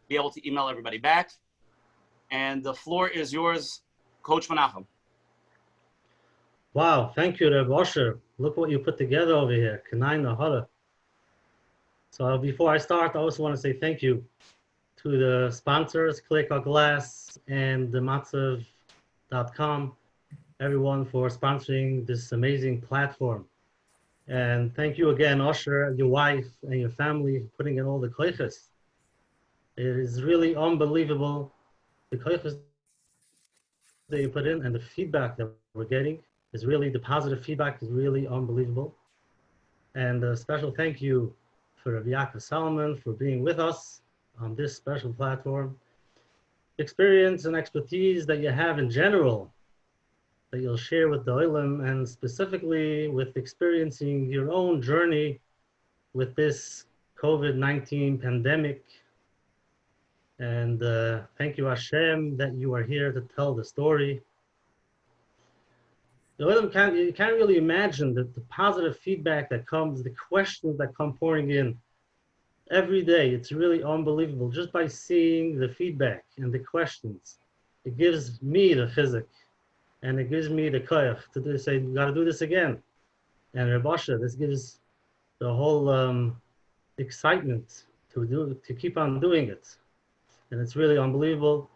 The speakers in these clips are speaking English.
be able to email everybody back. And the floor is yours, Coach Menachem. Wow, thank you, Rabbi Osher. Look what you put together over here. Kanai Nahara. So before I start, I also want to say thank you to the sponsors, Click a Glass and the Matzav.com, everyone for sponsoring this amazing platform. And thank you again, Osher, your wife, and your family, putting in all the koiches. It is really unbelievable, the koiches that you put in and the feedback that we're getting is really, the positive feedback is really unbelievable. And a special thank you for Rabbi Yaakov Salomon for being with us on this special platform. Experience and expertise that you have in general that you'll share with the Olam, and specifically with experiencing your own journey with this COVID-19 pandemic. And thank you, Hashem, that you are here to tell the story. The Olam you can't really imagine the positive feedback that comes, the questions that come pouring in every day. It's really unbelievable. Just by seeing the feedback and the questions, it gives me the chizuk, and it gives me the koyach to say, you got to do this again. And Rabbi Osher, this gives the whole excitement to keep on doing it. And it's really unbelievable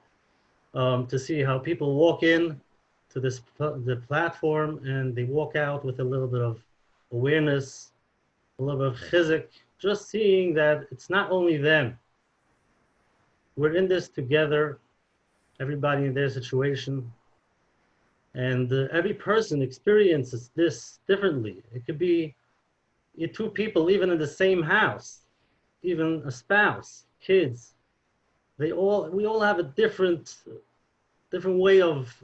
to see how people walk in to the platform and they walk out with a little bit of awareness, a little bit of chizuk, just seeing that it's not only them. We're in this together, everybody in their situation. And every person experiences this differently. It could be two people, even in the same house, even a spouse, kids. We all have a different way of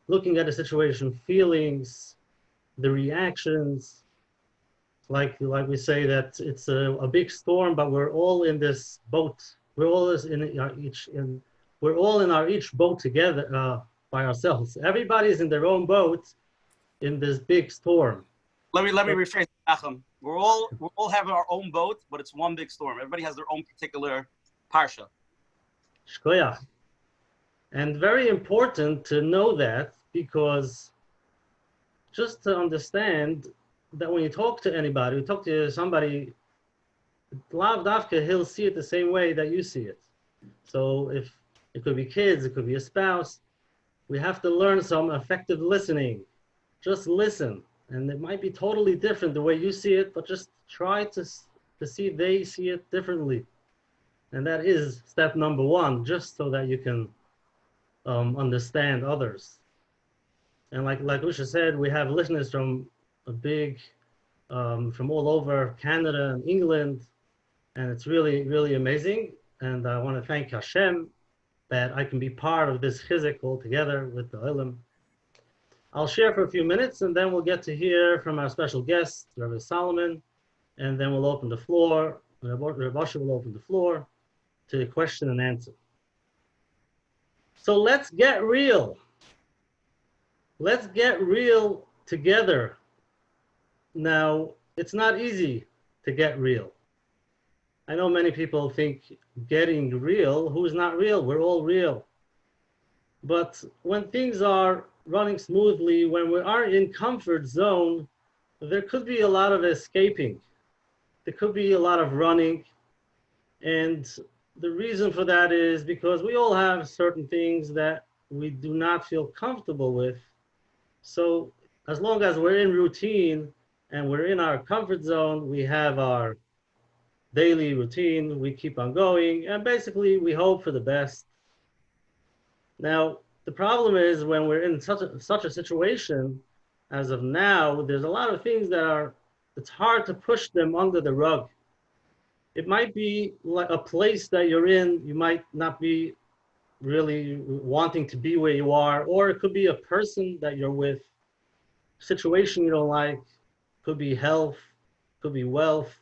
looking at a situation, feelings, the reactions. Like we say that it's a big storm, but we're all in this boat. We're all in our each boat together by ourselves. Everybody's in their own boat in this big storm. Let me rephrase, Menachem. We all have our own boat, but it's one big storm. Everybody has their own particular parsha. Shkoyach. And very important to know that, because just to understand that when you talk to anybody, you talk to somebody, Lav Davka, he'll see it the same way that you see it. So if it could be kids, it could be a spouse, we have to learn some effective listening. Just listen. And it might be totally different the way you see it, but just try to see they see it differently. And that is step number one, just so that you can understand others. And like Usha said, we have listeners from from all over Canada and England, and it's really, really amazing. And I want to thank Hashem that I can be part of this chizuk all together with the Olam. I'll share for a few minutes, and then we'll get to hear from our special guest, Rabbi Salomon, and then we'll open the floor. Rabbi Osher will open the floor to question and answer. So let's get real. Let's get real together. Now, it's not easy to get real. I know many people think getting real, who's not real? We're all real. But when things are running smoothly, when we are in comfort zone, there could be a lot of escaping. There could be a lot of running. And the reason for that is because we all have certain things that we do not feel comfortable with. So as long as we're in routine and we're in our comfort zone, we have our daily routine, we keep on going, and basically we hope for the best. Now, the problem is when we're in such a situation, as of now, there's a lot of things that it's hard to push them under the rug. It might be like a place that you're in, you might not be really wanting to be where you are, or it could be a person that you're with, situation you don't like, could be health, could be wealth.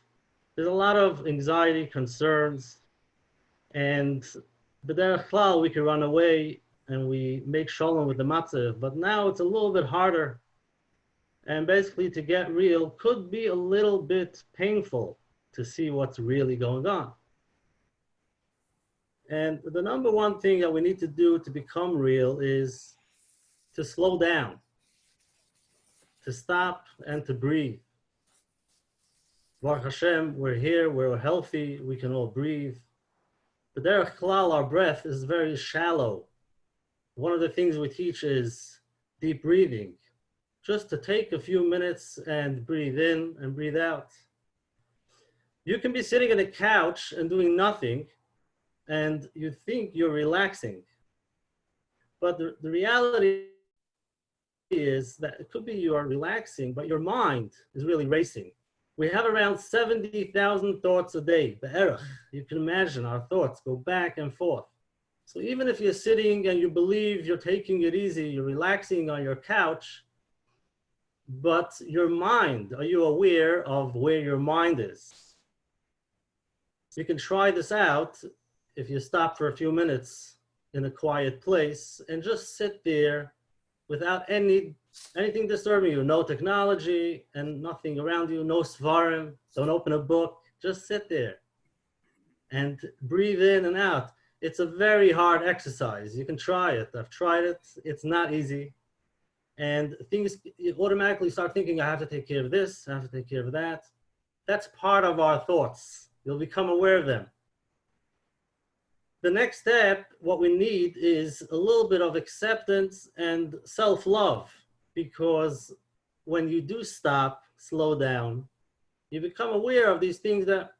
There's a lot of anxiety, concerns, and b'derech klal we can run away and we make shalom with the matzav, but now it's a little bit harder. And basically to get real could be a little bit painful to see what's really going on. And the number one thing that we need to do to become real is to slow down, to stop and to breathe. Baruch Hashem, we're here, we're healthy, we can all breathe. But derech klal, our breath is very shallow. One of the things we teach is deep breathing. Just to take a few minutes and breathe in and breathe out. You can be sitting on a couch and doing nothing, and you think you're relaxing. But the reality is that it could be you are relaxing, but your mind is really racing. We have around 70,000 thoughts a day, be'erach. You can imagine our thoughts go back and forth. So even if you're sitting and you believe you're taking it easy, you're relaxing on your couch, but your mind, are you aware of where your mind is? You can try this out if you stop for a few minutes in a quiet place and just sit there without anything disturbing you, no technology and nothing around you, no svarim, don't open a book, just sit there and breathe in and out. It's a very hard exercise. You can try it. I've tried it. It's not easy. And things, you automatically start thinking, I have to take care of this, I have to take care of that. That's part of our thoughts. You'll become aware of them. The next step, what we need is a little bit of acceptance and self-love, because when you do stop, slow down, you become aware of these things that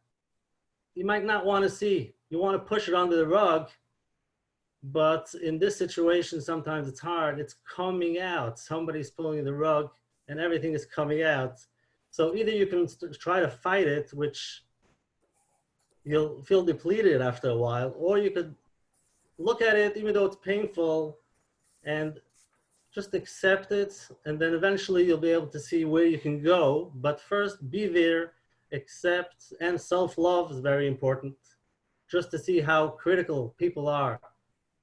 you might not want to see. You want to push it under the rug, but in this situation, sometimes it's hard. It's coming out. Somebody's pulling the rug and everything is coming out. So either you can try to fight it, which you'll feel depleted after a while, or you could look at it, even though it's painful, and just accept it. And then eventually you'll be able to see where you can go. But first, be there, accept, and self-love is very important. Just to see how critical people are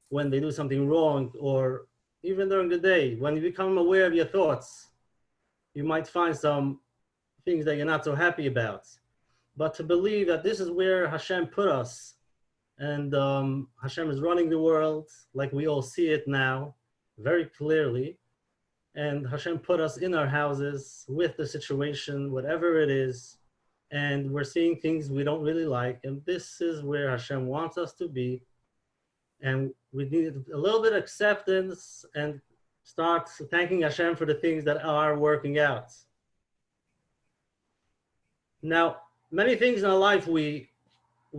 when they do something wrong, or even during the day. When you become aware of your thoughts, you might find some things that you're not so happy about. But to believe that this is where Hashem put us, and Hashem is running the world like we all see it now, very clearly. And Hashem put us in our houses with the situation, whatever it is, and we're seeing things we don't really like, and this is where Hashem wants us to be. And we need a little bit of acceptance and start thanking Hashem for the things that are working out. Now, many things in our life we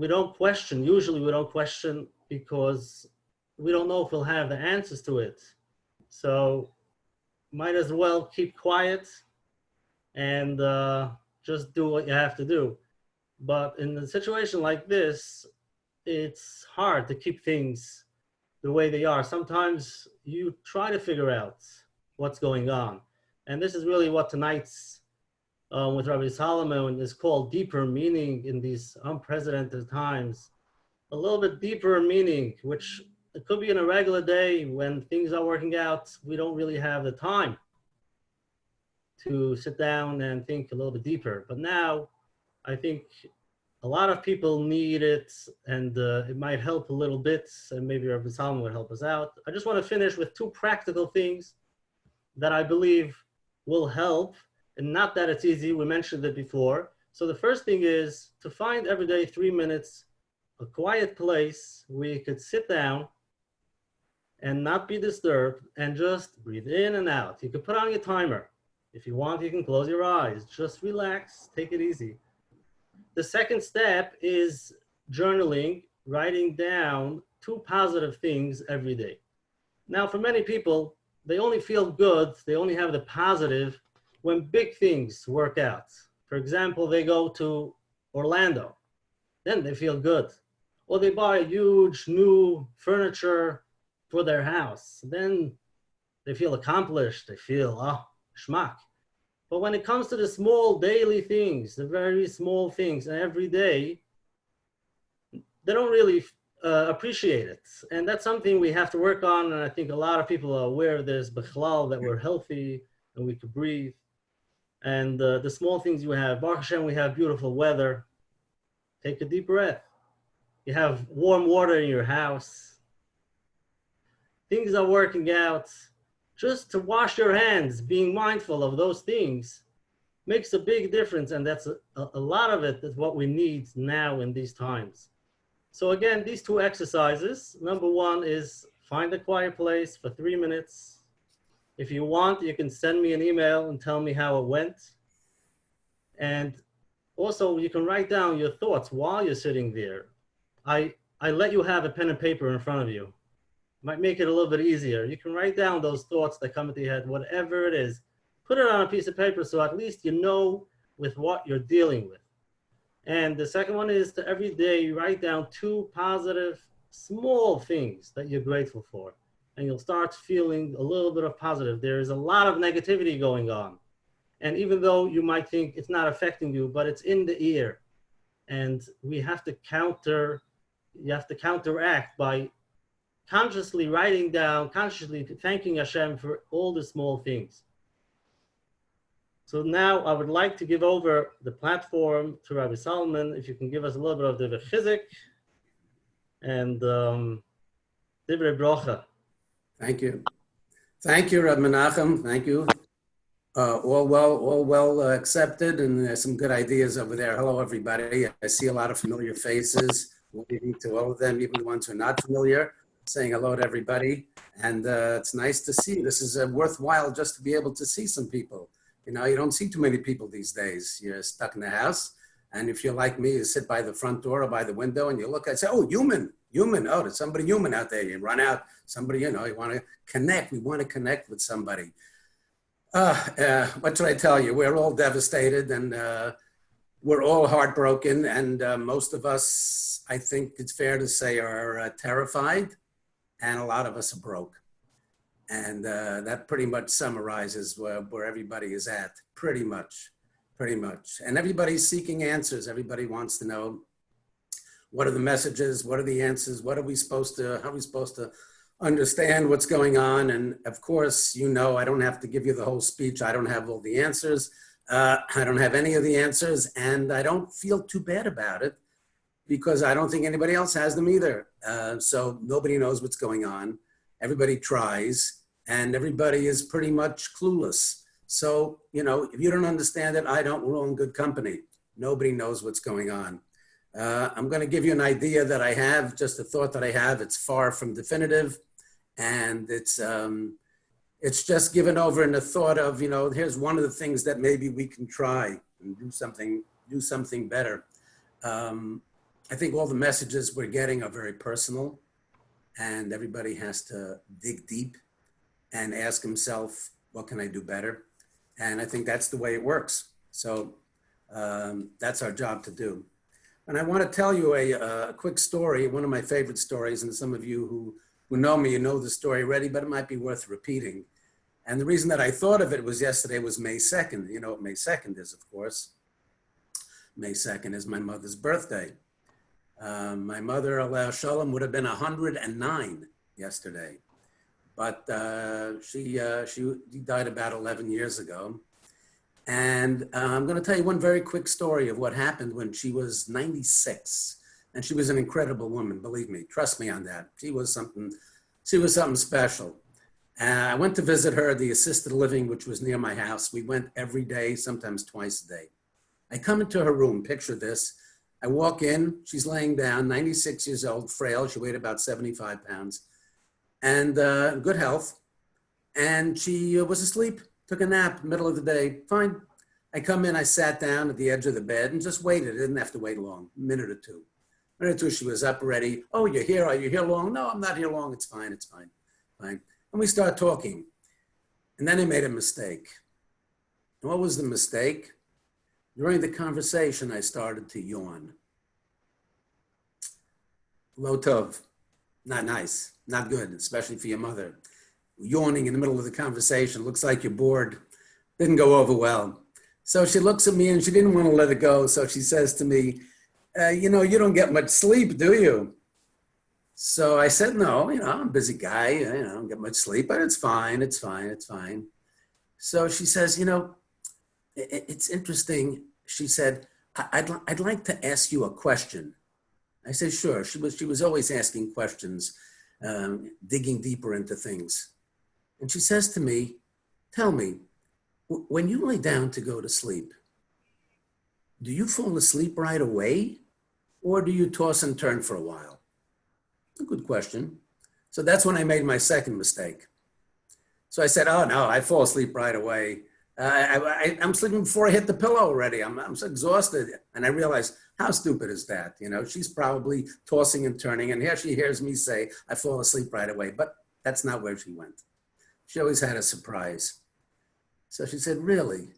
don't question. Usually we don't question because we don't know if we'll have the answers to it. So might as well keep quiet and just do what you have to do. But in a situation like this, it's hard to keep things the way they are. Sometimes you try to figure out what's going on. And this is really what tonight's with Rabbi Salomon is called deeper meaning in these unprecedented times. A little bit deeper meaning, which it could be in a regular day when things are working out, we don't really have the time to sit down and think a little bit deeper. But now I think a lot of people need it, and it might help a little bit, and maybe Rabbi Salomon would help us out. I just want to finish with two practical things that I believe will help, and not that it's easy, we mentioned it before. So the first thing is to find every day 3 minutes, a quiet place where you could sit down and not be disturbed and just breathe in and out. You could put on your timer. If you want, you can close your eyes. Just relax, take it easy. The second step is journaling, writing down 2 positive things every day. Now, for many people, they only feel good, they only have the positive when big things work out. For example, they go to Orlando, then they feel good. Or they buy a huge new furniture for their house, then they feel accomplished, they feel, schmack. But when it comes to the small daily things, the very small things every day, they don't really appreciate it. And that's something we have to work on. And I think a lot of people are aware of this, b'chlal, that we're healthy and we could breathe. And the small things you have, Baruch Hashem, we have beautiful weather. Take a deep breath. You have warm water in your house. Things are working out. Just to wash your hands, being mindful of those things makes a big difference. And that's a lot of it is what we need now in these times. So again, these two exercises, number one is find a quiet place for 3 minutes. If you want, you can send me an email and tell me how it went. And also you can write down your thoughts while you're sitting there. I let you have a pen and paper in front of you. Might make it a little bit easier. You can write down those thoughts that come into your head, whatever it is. Put it on a piece of paper so at least you know with what you're dealing with. And the second one is to every day write down 2 positive, small things that you're grateful for. And you'll start feeling a little bit of positive. There is a lot of negativity going on. And even though you might think it's not affecting you, but it's in the ear. And you have to counteract by consciously writing down, consciously thanking Hashem for all the small things. So now I would like to give over the platform to Rabbi Salomon. If you can give us a little bit of the chizik and divrei bracha. Thank you. Thank you, Rabbi Menachem. Thank you. All well accepted, and there's some good ideas over there. Hello, everybody. I see a lot of familiar faces. Waving to all of them, even the ones who are not familiar. Saying hello to everybody, and it's nice to see. This is worthwhile just to be able to see some people. You know, you don't see too many people these days. You're stuck in the house, and if you're like me, you sit by the front door or by the window, and you look and say, "Oh, human. Oh, there's somebody human out there." You run out. Somebody, you know, you want to connect. We want to connect with somebody. What should I tell you? We're all devastated, and we're all heartbroken, and most of us, I think it's fair to say, are terrified. And a lot of us are broke. And that pretty much summarizes where everybody is at, pretty much. And everybody's seeking answers. Everybody wants to know, what are the messages? What are the answers? How are we supposed to understand what's going on? And of course, you know, I don't have to give you the whole speech. I don't have all the answers. I don't have any of the answers, and I don't feel too bad about it, because I don't think anybody else has them either. So nobody knows what's going on. Everybody tries, and everybody is pretty much clueless. So, you know, if you don't understand it, I don't, we're all in good company. Nobody knows what's going on. I'm gonna give you an idea that I have, just a thought that I have. It's far from definitive, and it's just given over in the thought of, you know, here's one of the things that maybe we can try and do something better. I think all the messages we're getting are very personal, and everybody has to dig deep and ask himself, what can I do better? And I think that's the way it works. So that's our job to do. And I want to tell you a quick story, one of my favorite stories, and some of you who know me, you know the story already, but it might be worth repeating. And the reason that I thought of it was yesterday was May 2nd. You know what May 2nd is, of course. May 2nd is my mother's birthday. My mother, Aleh Shalom, would have been 109 yesterday, but she died about 11 years ago. And I'm going to tell you one very quick story of what happened when she was 96. And she was an incredible woman, believe me, trust me on that. She was something special. I went to visit her at the assisted living, which was near my house. We went every day, sometimes twice a day. I come into her room, picture this. I walk in, she's laying down, 96 years old, frail. She weighed about 75 pounds and good health. And she was asleep, took a nap, middle of the day, fine. I come in, I sat down at the edge of the bed and just waited. I didn't have to wait long, a minute or two. A minute or two, she was up already. Oh, you're here, are you here long? No, I'm not here long, it's fine, fine. And we start talking. And then I made a mistake. And what was the mistake? During the conversation, I started to yawn. Lo tov, not nice, not good, especially for your mother. Yawning in the middle of the conversation, looks like you're bored. Didn't go over well. So she looks at me and she didn't want to let it go. So she says to me, you know, you don't get much sleep, do you? So I said, no, you know, I'm a busy guy, you know, I don't get much sleep, but it's fine. So she says, you know, it's interesting. She said, I'd like to ask you a question. I said, sure. She was always asking questions, digging deeper into things. And she says to me, tell me, when you lay down to go to sleep, do you fall asleep right away? Or do you toss and turn for a while? A good question. So that's when I made my second mistake. So I said, oh no, I fall asleep right away. I'm sleeping before I hit the pillow already. I'm so exhausted. And I realized, how stupid is that? You know, she's probably tossing and turning. And here she hears me say, I fall asleep right away. But that's not where she went. She always had a surprise. So she said, really?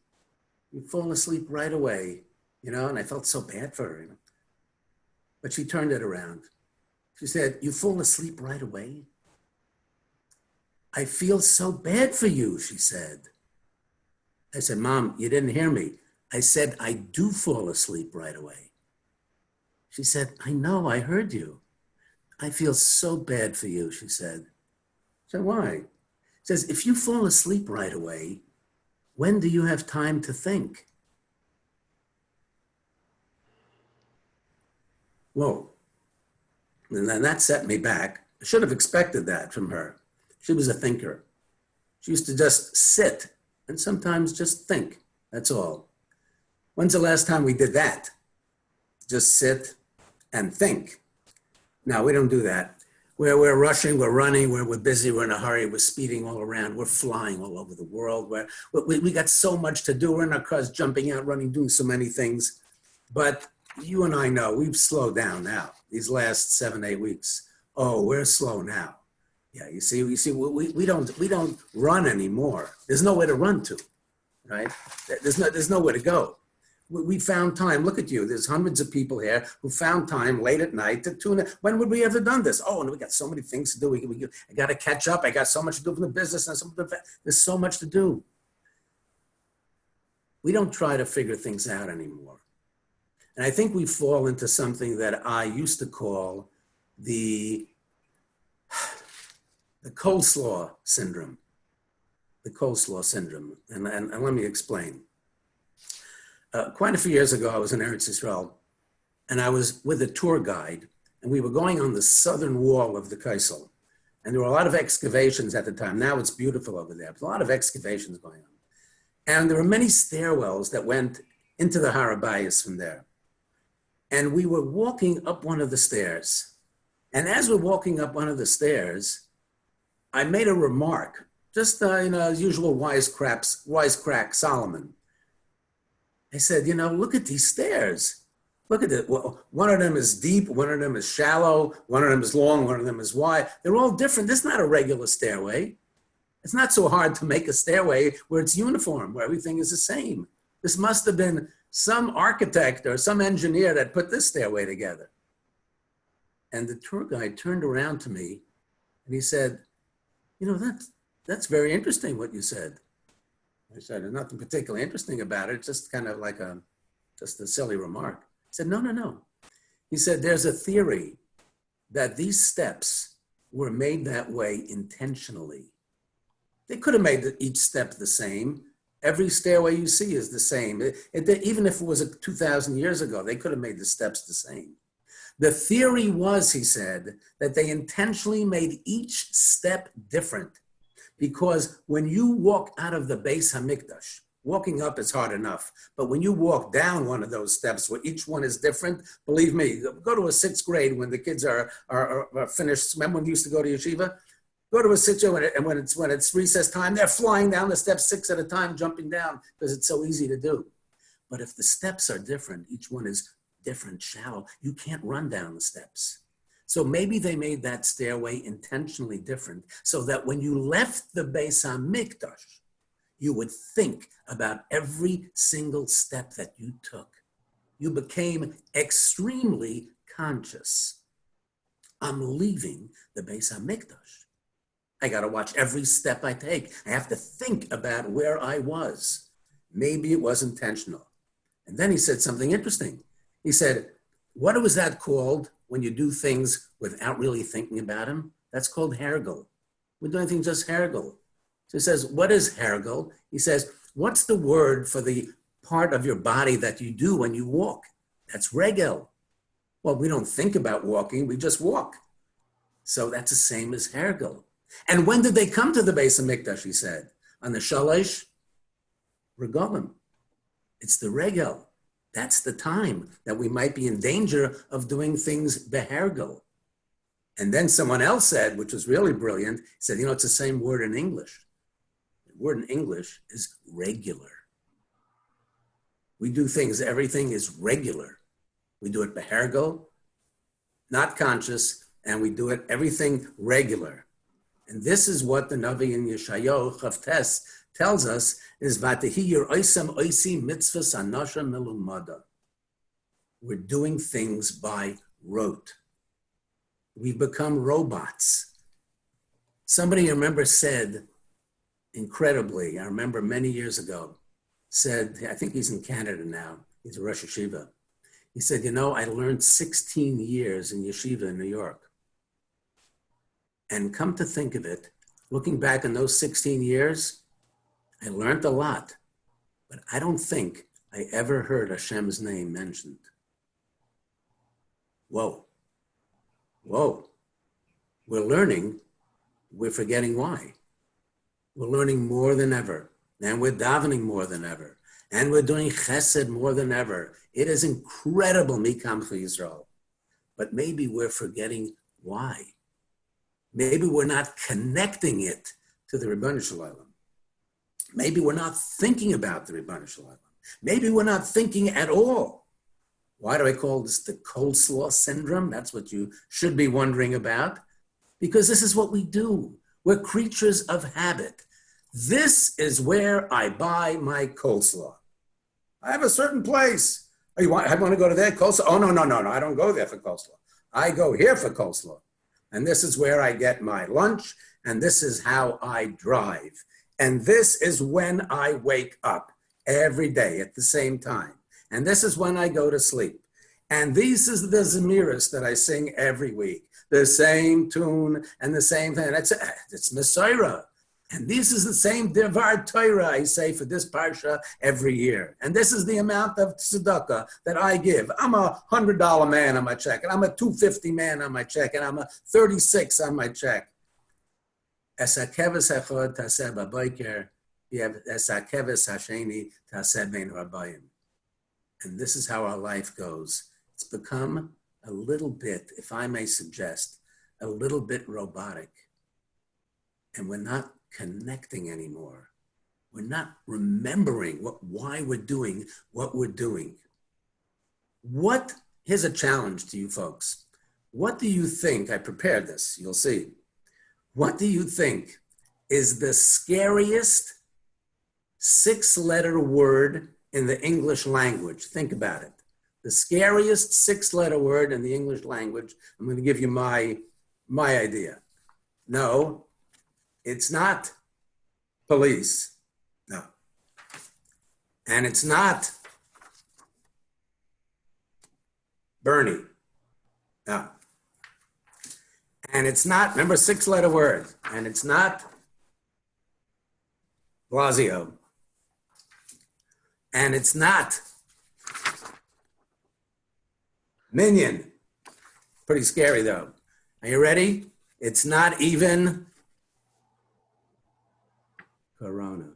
You fall asleep right away? You know, and I felt so bad for her. You know? But she turned it around. She said, you fall asleep right away? I feel so bad for you, she said. I said, Mom, you didn't hear me. I said, I do fall asleep right away. She said, I know, I heard you. I feel so bad for you, she said. I said, why? She says, if you fall asleep right away, when do you have time to think? Whoa. And then that set me back. I should have expected that from her. She was a thinker. She used to just sit and sometimes just think. That's all. When's the last time we did that? Just sit and think. No, we don't do that. We're rushing, we're running, we're busy, we're in a hurry, we're speeding all around, we're flying all over the world. We got so much to do. We're in our cars, jumping out, running, doing so many things. But you and I know we've slowed down now, these last 7-8 weeks. Oh, we're slow now. Yeah, you see, we don't run anymore. There's nowhere to run to, right? There's nowhere to go. We found time. Look at you. There's hundreds of people here who found time late at night to tune in. When would we ever done this? Oh, and we got so many things to do. I got to catch up. I got so much to do from the business and there's so much to do. We don't try to figure things out anymore. And I think we fall into something that I used to call the Coleslaw Syndrome. The Coleslaw Syndrome. And let me explain. Quite a few years ago, I was in Eretz Yisrael, and I was with a tour guide, and we were going on the southern wall of the Kaisel. And there were a lot of excavations at the time. Now it's beautiful over there. There's a lot of excavations going on. And there were many stairwells that went into the Har HaBayis from there. And we were walking up one of the stairs. And as we're walking up one of the stairs, I made a remark, just, as usual, wisecrack Solomon. I said, look at these stairs. Look at it. Well, one of them is deep, one of them is shallow, one of them is long, one of them is wide. They're all different. This is not a regular stairway. It's not so hard to make a stairway where it's uniform, where everything is the same. This must have been some architect or some engineer that put this stairway together. And the tour guide turned around to me and he said, that's very interesting what you said. I said, there's nothing particularly interesting about it. It's just kind of like just a silly remark. He said, no. He said, there's a theory that these steps were made that way intentionally. They could have made each step the same. Every stairway you see is the same. Even if it was 2,000 years ago, they could have made the steps the same. The theory was, he said, that they intentionally made each step different. Because when you walk out of the Beis HaMikdash, walking up is hard enough. But when you walk down one of those steps where each one is different, believe me, go to a 6th grade when the kids are finished. Remember when you used to go to yeshiva? Go to a 6th grade and when it's recess time, they're flying down the steps 6 at a time, jumping down because it's so easy to do. But if the steps are different, each one is different, shallow, you can't run down the steps. So maybe they made that stairway intentionally different so that when you left the Beis HaMikdash, you would think about every single step that you took. You became extremely conscious. I'm leaving the Beis HaMikdash. I got to watch every step I take. I have to think about where I was. Maybe it was intentional. And then he said something interesting. He said, what was that called when you do things without really thinking about them? That's called hergel. We're doing things just hergel. So he says, what is hergel? He says, what's the word for the part of your body that you do when you walk? That's regel. Well, we don't think about walking, we just walk. So that's the same as Hergel. And when did they come to the Beis HaMikdash, he said? On the Shalosh Regalim. It's the Regel. That's the time that we might be in danger of doing things behergel. And then someone else said, which was really brilliant, he said, it's the same word in English. The word in English is regular. We do things, everything is regular. We do it behergel, not conscious, and we do it, everything regular. And this is what the Navi in Yeshayahu Chavtes tells us is Vatahi Yer Oisam Oisi Mitzvahs Anasha Milumada. We're doing things by rote. We've become robots. Somebody I remember said, incredibly, I remember many years ago, said, I think he's in Canada now, he's a Rosh Yeshiva. He said, I learned 16 years in Yeshiva in New York. And come to think of it, looking back on those 16 years, I learned a lot, but I don't think I ever heard Hashem's name mentioned. Whoa. We're learning, we're forgetting why. We're learning more than ever, and we're davening more than ever, and we're doing chesed more than ever. It is incredible, Mikam Yisrael. But maybe we're forgetting why. Maybe we're not connecting it to the Ribono Shel Olam. Maybe we're not thinking about the Ribono Shel Olam. Maybe we're not thinking at all. Why do I call this the Coleslaw Syndrome? That's what you should be wondering about. Because this is what we do. We're creatures of habit. This is where I buy my coleslaw. I have a certain place. I want to go to that coleslaw? Oh, no, I don't go there for coleslaw. I go here for coleslaw. And this is where I get my lunch, and this is how I drive. And this is when I wake up every day at the same time. And this is when I go to sleep. And this is the Zemiris that I sing every week. The same tune and the same thing. It's Messiah. And this is the same Devar Torah I say for this Parsha every year. And this is the amount of tzedakah that I give. I'm a $100 man on my check, and I'm a $250 man on my check, and I'm a $36 on my check. Esakeves echad taseh b'boker, esakeves hasheni taseh bein rabayim. And this is how our life goes. It's become a little bit, if I may suggest, a little bit robotic. And we're not connecting anymore. We're not remembering why we're doing what we're doing. Here's a challenge to you folks. What do you think, I prepared this, you'll see. What do you think is the scariest 6-letter word in the English language? Think about it. The scariest 6-letter word in the English language. I'm going to give you my idea. No, it's not police. No. And it's not Bernie. No. And it's not, remember, 6-letter word. And it's not Blasio. And it's not Minion. Pretty scary, though. Are you ready? It's not even Corona.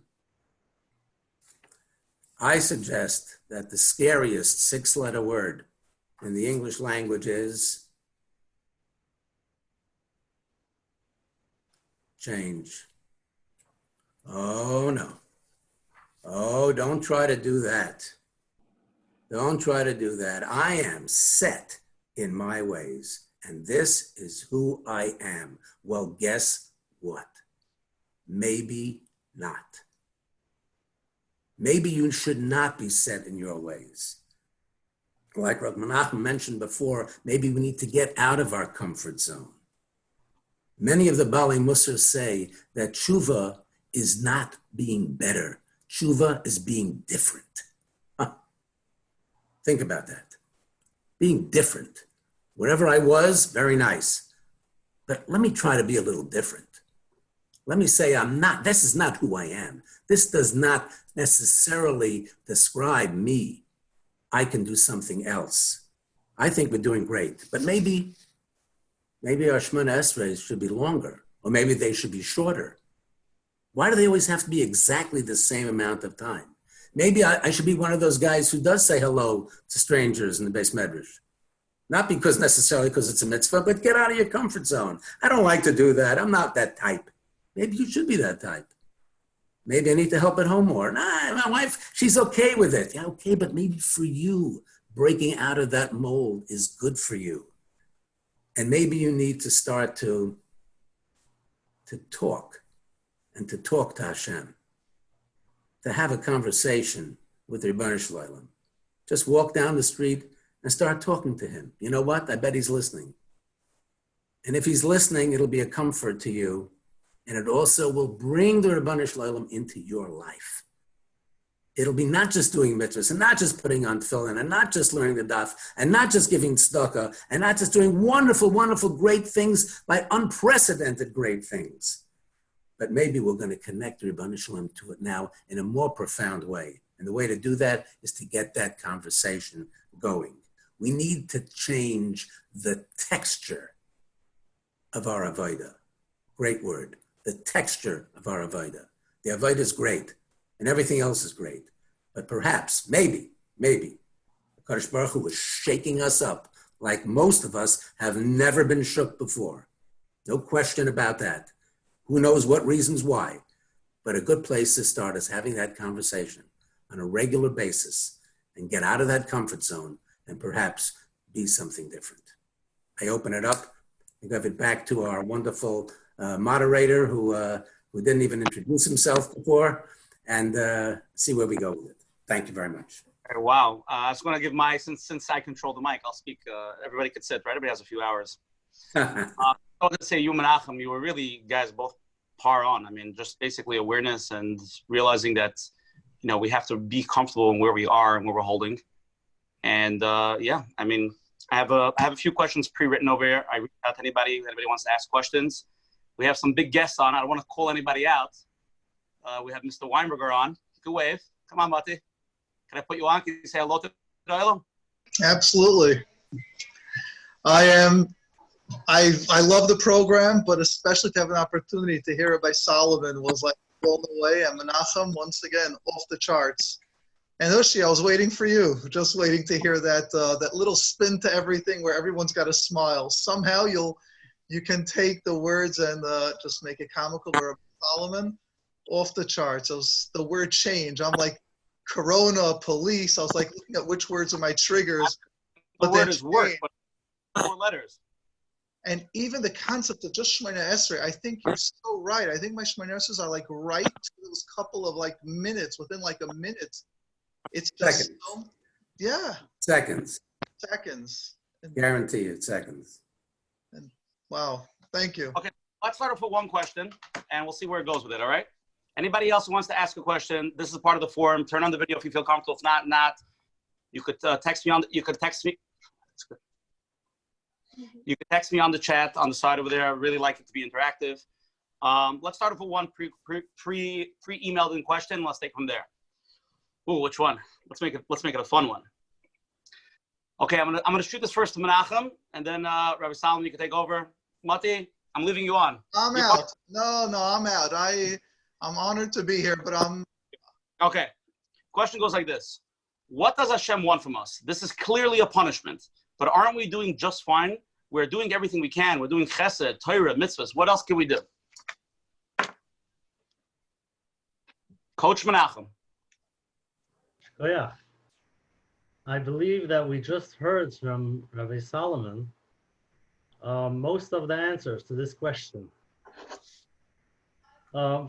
I suggest that the scariest 6-letter word in the English language is change. Oh, no. Oh, don't try to do that. Don't try to do that. I am set in my ways, and this is who I am. Well, guess what? Maybe not. Maybe you should not be set in your ways. Like Rabbi Menachem mentioned before, maybe we need to get out of our comfort zone. Many of the Baalei Musar say that tshuva is not being better. Tshuva is being different. Think about that. Being different. Wherever I was, very nice. But let me try to be a little different. Let me say this is not who I am. This does not necessarily describe me. I can do something else. I think we're doing great, but maybe our Shemona Esrei should be longer, or maybe they should be shorter. Why do they always have to be exactly the same amount of time? Maybe I should be one of those guys who does say hello to strangers in the Beis Medrash. Not necessarily because it's a mitzvah, but get out of your comfort zone. I don't like to do that. I'm not that type. Maybe you should be that type. Maybe I need to help at home more. Nah, my wife, she's okay with it. Yeah, okay, but maybe for you, breaking out of that mold is good for you. And maybe you need to start to talk and to talk to Hashem, to have a conversation with the Ribono Shel Olam. Just walk down the street and start talking to him. You know what? I bet he's listening. And if he's listening, it'll be a comfort to you. And it also will bring the Ribono Shel Olam into your life. It'll be not just doing mitzvahs and not just putting on tefillin and not just learning the daf and not just giving tzedakah and not just doing wonderful, wonderful, great things by unprecedented great things. But maybe we're going to connect the Ribono Shel Olam to it now in a more profound way. And the way to do that is to get that conversation going. We need to change the texture of our avodah. Great word. The texture of our avodah. The avodah is great, and everything else is great. But perhaps, maybe, Kadosh Baruch Hu was shaking us up like most of us have never been shook before. No question about that. Who knows what reasons why? But a good place to start is having that conversation on a regular basis and get out of that comfort zone and perhaps be something different. I open it up and give it back to our wonderful moderator who didn't even introduce himself before, and see where we go with it. Thank you very much. Wow. I was going to give since I control the mic, I'll speak. Everybody could sit, right? Everybody has a few hours. I was going to say, you, Menachem, you were really, guys, both par on. I mean, just basically awareness and realizing that, we have to be comfortable in where we are and where we're holding. And yeah, I mean, I have a few questions pre-written over here. I reached out to anybody wants to ask questions. We have some big guests on. I don't want to call anybody out. We have Mr. Weinberger on. Good wave. Come on, Mati. Can I put you on? Can you say hello to Olam? Absolutely. I love the program, but especially to have an opportunity to hear Rabbi Salomon was like blown away. And Menachem, once again, off the charts. And Ushi, I was waiting for you, just waiting to hear that little spin to everything where everyone's got a smile. Somehow you can take the words and just make it comical. Rabbi Salomon, off the charts. It was the word change. I'm like, Corona, police. I was like looking at which words are my triggers. The word is work, but 4 letters. And even the concept of just Shemona Esrei, I think you're so right. I think my Shemona Esreis are like right to those couple of like minutes, within like a minute. It's just seconds. Yeah. Seconds. Guarantee you, seconds. And wow, thank you. Okay, let's start off with one question, and we'll see where it goes with it, all right? Anybody else who wants to ask a question, this is part of the forum. Turn on the video if you feel comfortable. If not. You could text me you could text me. That's good. You could text me on the chat on the side over there. I really like it to be interactive. Let's start off with one pre-emailed in question. Let's take from there. Ooh, which one? Let's make it a fun one. Okay, I'm gonna shoot this first to Menachem, and then Rabbi Salomon, you can take over. Mati, I'm leaving you on. I'm out. No, I'm out. I'm honored to be here, but I'm... Okay. Question goes like this. What does Hashem want from us? This is clearly a punishment, but aren't we doing just fine? We're doing everything we can. We're doing chesed, Torah, mitzvahs. What else can we do? Coach Menachem. Oh, yeah. I believe that we just heard from Rabbi Salomon most of the answers to this question.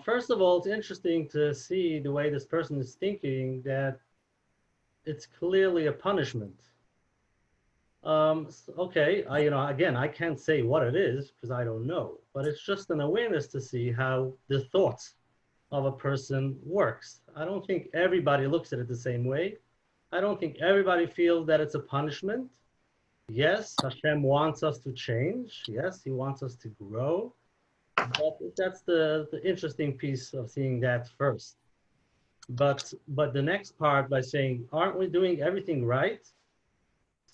First of all, it's interesting to see the way this person is thinking that it's clearly a punishment. Okay, I can't say what it is because I don't know, but it's just an awareness to see how the thoughts of a person works. I don't think everybody looks at it the same way. I don't think everybody feels that it's a punishment. Yes, Hashem wants us to change. Yes, he wants us to grow. But that's the interesting piece of seeing that first. But the next part by saying, aren't we doing everything right?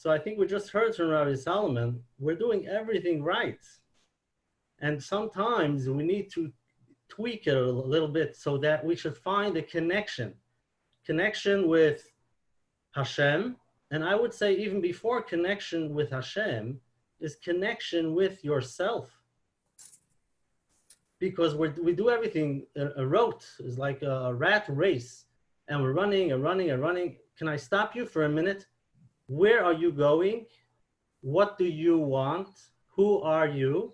So I think we just heard from Rabbi Salomon, we're doing everything right. And sometimes we need to tweak it a little bit so that we should find a connection with Hashem. And I would say even before connection with Hashem is connection with yourself. Because we do everything, a rote is like a rat race, and we're running and running and running. Can I stop you for a minute? Where are you going? What do you want? Who are you?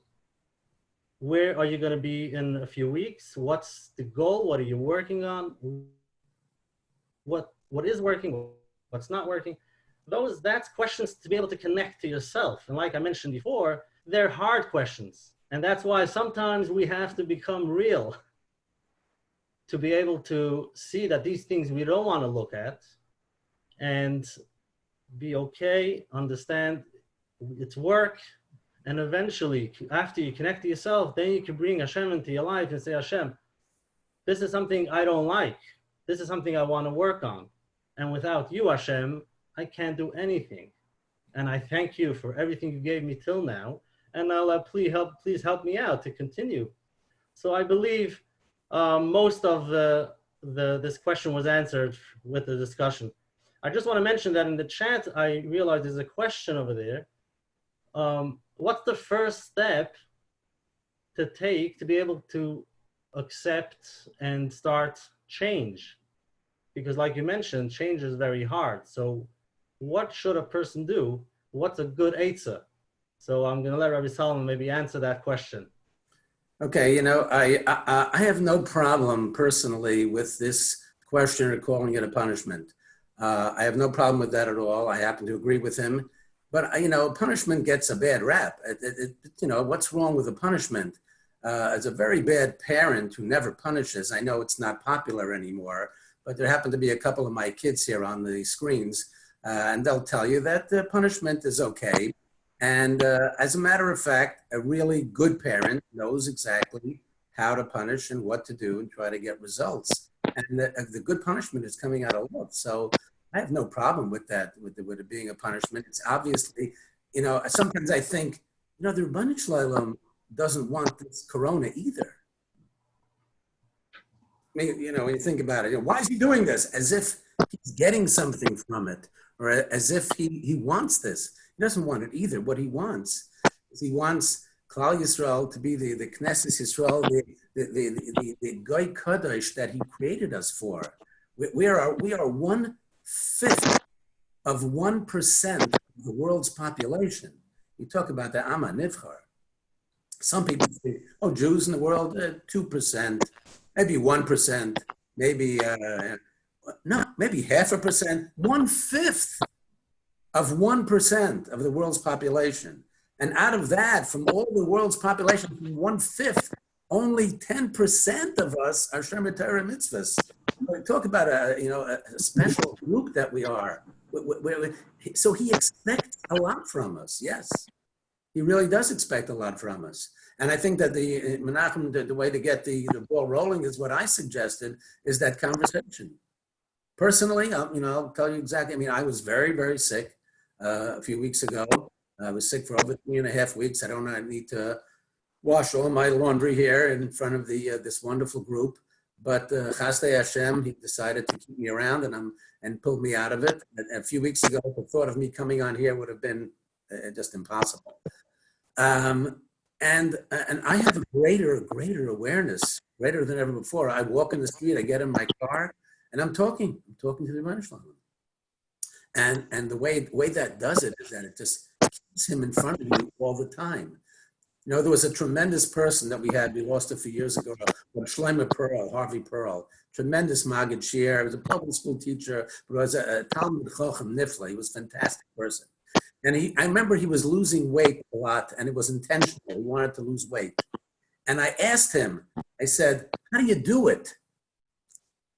Where are you going to be in a few weeks? What's the goal? What are you working on? What is working? What's not working? That's questions to be able to connect to yourself. And like I mentioned before, they're hard questions. And that's why sometimes we have to become real to be able to see that these things we don't want to look at and be okay, understand it's work. And eventually, after you connect to yourself, then you can bring Hashem into your life and say, Hashem, this is something I don't like. This is something I want to work on. And without you, Hashem, I can't do anything. And I thank you for everything you gave me till now. And I'll please help me out to continue. So I believe most of this question was answered with the discussion. I just want to mention that in the chat, I realized there's a question over there. What's the first step to take to be able to accept and start change? Because like you mentioned, change is very hard. So what should a person do? What's a good eitzah? So I'm going to let Rabbi Salomon maybe answer that question. Okay, I have no problem personally with this question or calling it a punishment. I have no problem with that at all. I happen to agree with him. But, punishment gets a bad rap. What's wrong with a punishment? As a very bad parent who never punishes, I know it's not popular anymore, but there happen to be a couple of my kids here on the screens, and they'll tell you that the punishment is okay. And as a matter of fact, a really good parent knows exactly how to punish and what to do and try to get results. And the good punishment is coming out of love. So I have no problem with that, with it being a punishment. It's obviously, sometimes I think, the Rebbeinu Shalom doesn't want this corona either. I mean, when you think about it, why is he doing this? As if he's getting something from it, or as if he wants this. He doesn't want it either. What he wants is he wants Klal Yisrael to be the Knesset Yisrael, the Goy Kadosh that he created us for. We are 1/5 of 1% of the world's population. You talk about the Amma Nivchar. Some people say, Jews in the world, 2%, maybe 1%, maybe, maybe 0.5%, 1/5 of 1% of the world's population. And out of that, from all the world's population, 1/5, only 10% of us are Shemer Torah mitzvahs. We talk about a special group that we are. So he expects a lot from us, yes. He really does expect a lot from us. And I think that Menachem, the way to get the ball rolling is what I suggested, is that conversation. Personally, I'll tell you exactly. I was very, very sick a few weeks ago. I was sick for over 3.5 weeks. I need to wash all my laundry here in front of this wonderful group. But Chasdei Hashem, he decided to keep me around and pulled me out of it. A few weeks ago, the thought of me coming on here would have been just impossible. And I have a greater awareness, greater than ever before. I walk in the street, I get in my car, and I'm talking to the Rebbeinu Shalom. And the way that does it is that it just keeps him in front of you all the time. There was a tremendous person that we lost a few years ago, Shlomo Pearl, Harvey Pearl, tremendous Maggid Shir. He was a public school teacher, but was a Talmud Chochem Nifla. He was a fantastic person. And I remember he was losing weight a lot, and it was intentional. He wanted to lose weight. And I asked him, I said, how do you do it?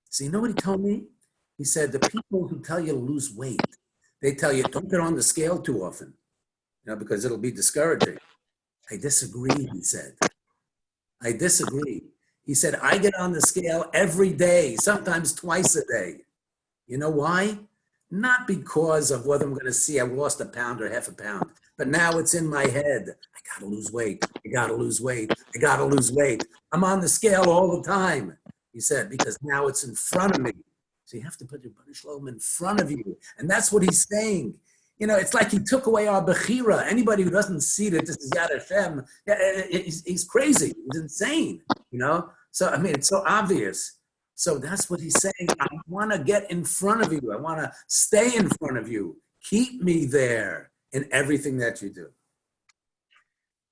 So you know what he told me? He said, the people who tell you to lose weight, they tell you, don't get on the scale too often, because it'll be discouraging. I disagree, he said. I disagree. He said, I get on the scale every day, sometimes twice a day. You know why? not because of whether I'm going to see I lost a pound or half a pound, but now it's in my head. I got to lose weight. I got to lose weight. I got to lose weight. I'm on the scale all the time, he said, because now it's in front of me. So you have to put your Bnei Shalom in front of you. And that's what he's saying. You know, it's like he took away our Bechira. Anybody who doesn't see that this is Yad Hashem, he's crazy. He's insane, you know? So, I mean, it's so obvious. So that's what he's saying. I want to get in front of you. I want to stay in front of you. Keep me there in everything that you do.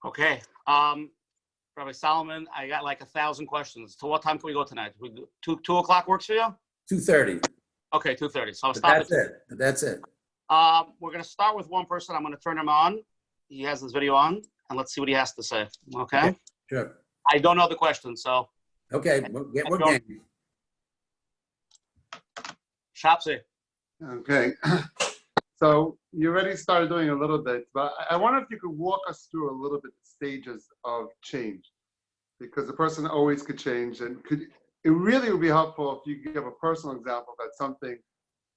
Okay. Rabbi Salomon, I got like 1,000 questions. To what time can we go tonight? We do, 2 o'clock works for you? 2:30. Okay, 2:30. So I'll stop. That's it. That's it. We're going to start with one person. I'm going to turn him on. He has this video on, and let's see what he has to say. Okay? Sure. I don't know the question, so. Okay, we're game. Shapsi. Okay. So you already started doing a little bit, but I wonder if you could walk us through a little bit the stages of change, because a person always could change, and it really would be helpful if you could give a personal example that's something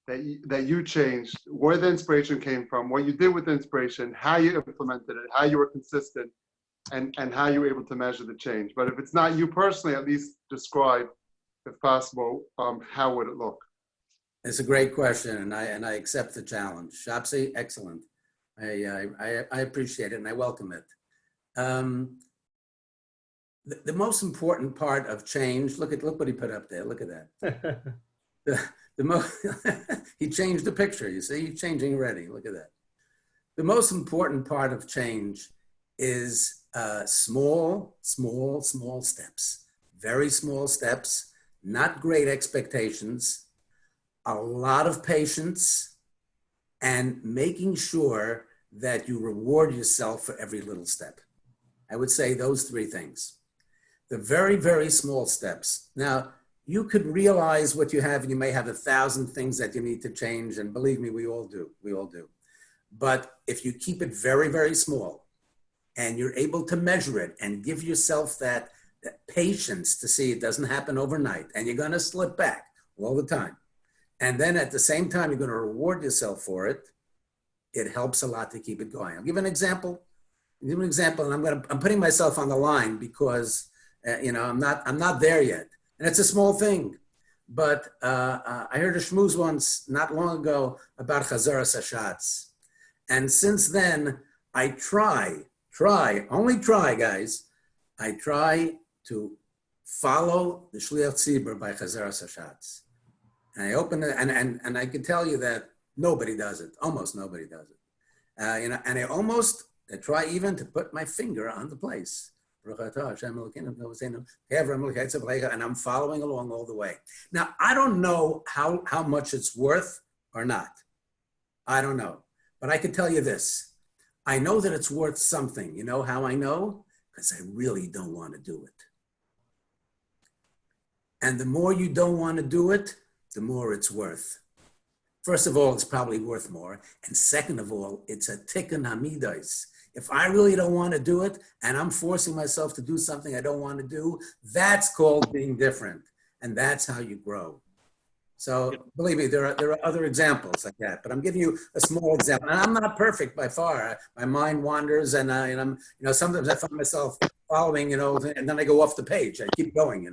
that you changed, where the inspiration came from, what you did with the inspiration, how you implemented it, how you were consistent, and how you were able to measure the change. But if it's not you personally, at least describe, if possible, how would it look? It's a great question, and I accept the challenge. Shapsi, excellent. I appreciate it, and I welcome it. The most important part of change, look what he put up there. Look at that. He changed the picture. You see, he's changing already. Look at that. The most important part of change is small steps. Very small steps. Not great expectations. A lot of patience, and making sure that you reward yourself for every little step. I would say those 3 things. The very, very small steps. Now, you could realize what you have, and you may have 1,000 things that you need to change, and believe me, we all do. But if you keep it very, very small, and you're able to measure it and give yourself that patience to see it doesn't happen overnight, and you're gonna slip back all the time. And then at the same time, you're going to reward yourself for it. It helps a lot to keep it going. I'll give an example. And I'm putting myself on the line because I'm not there yet, and it's a small thing. But I heard a shmooze once not long ago about Chazaras Hashatz, and since then I only try, guys. I try to follow the Shliach Tzibur by Chazaras Hashatz. And I open it, and I can tell you that nobody does it. Almost nobody does it. And I try even to put my finger on the place. And I'm following along all the way. Now, I don't know how much it's worth or not. I don't know. But I can tell you this. I know that it's worth something. You know how I know? Because I really don't want to do it. And the more you don't want to do it, the more it's worth. First of all, it's probably worth more. And second of all, it's a tikkun hamidos. If I really don't want to do it, and I'm forcing myself to do something I don't want to do, that's called being different. And that's how you grow. So believe me, there are other examples like that, but I'm giving you a small example. And I'm not perfect by far. My mind wanders, and I'm, sometimes I find myself following, and then I go off the page. I keep going,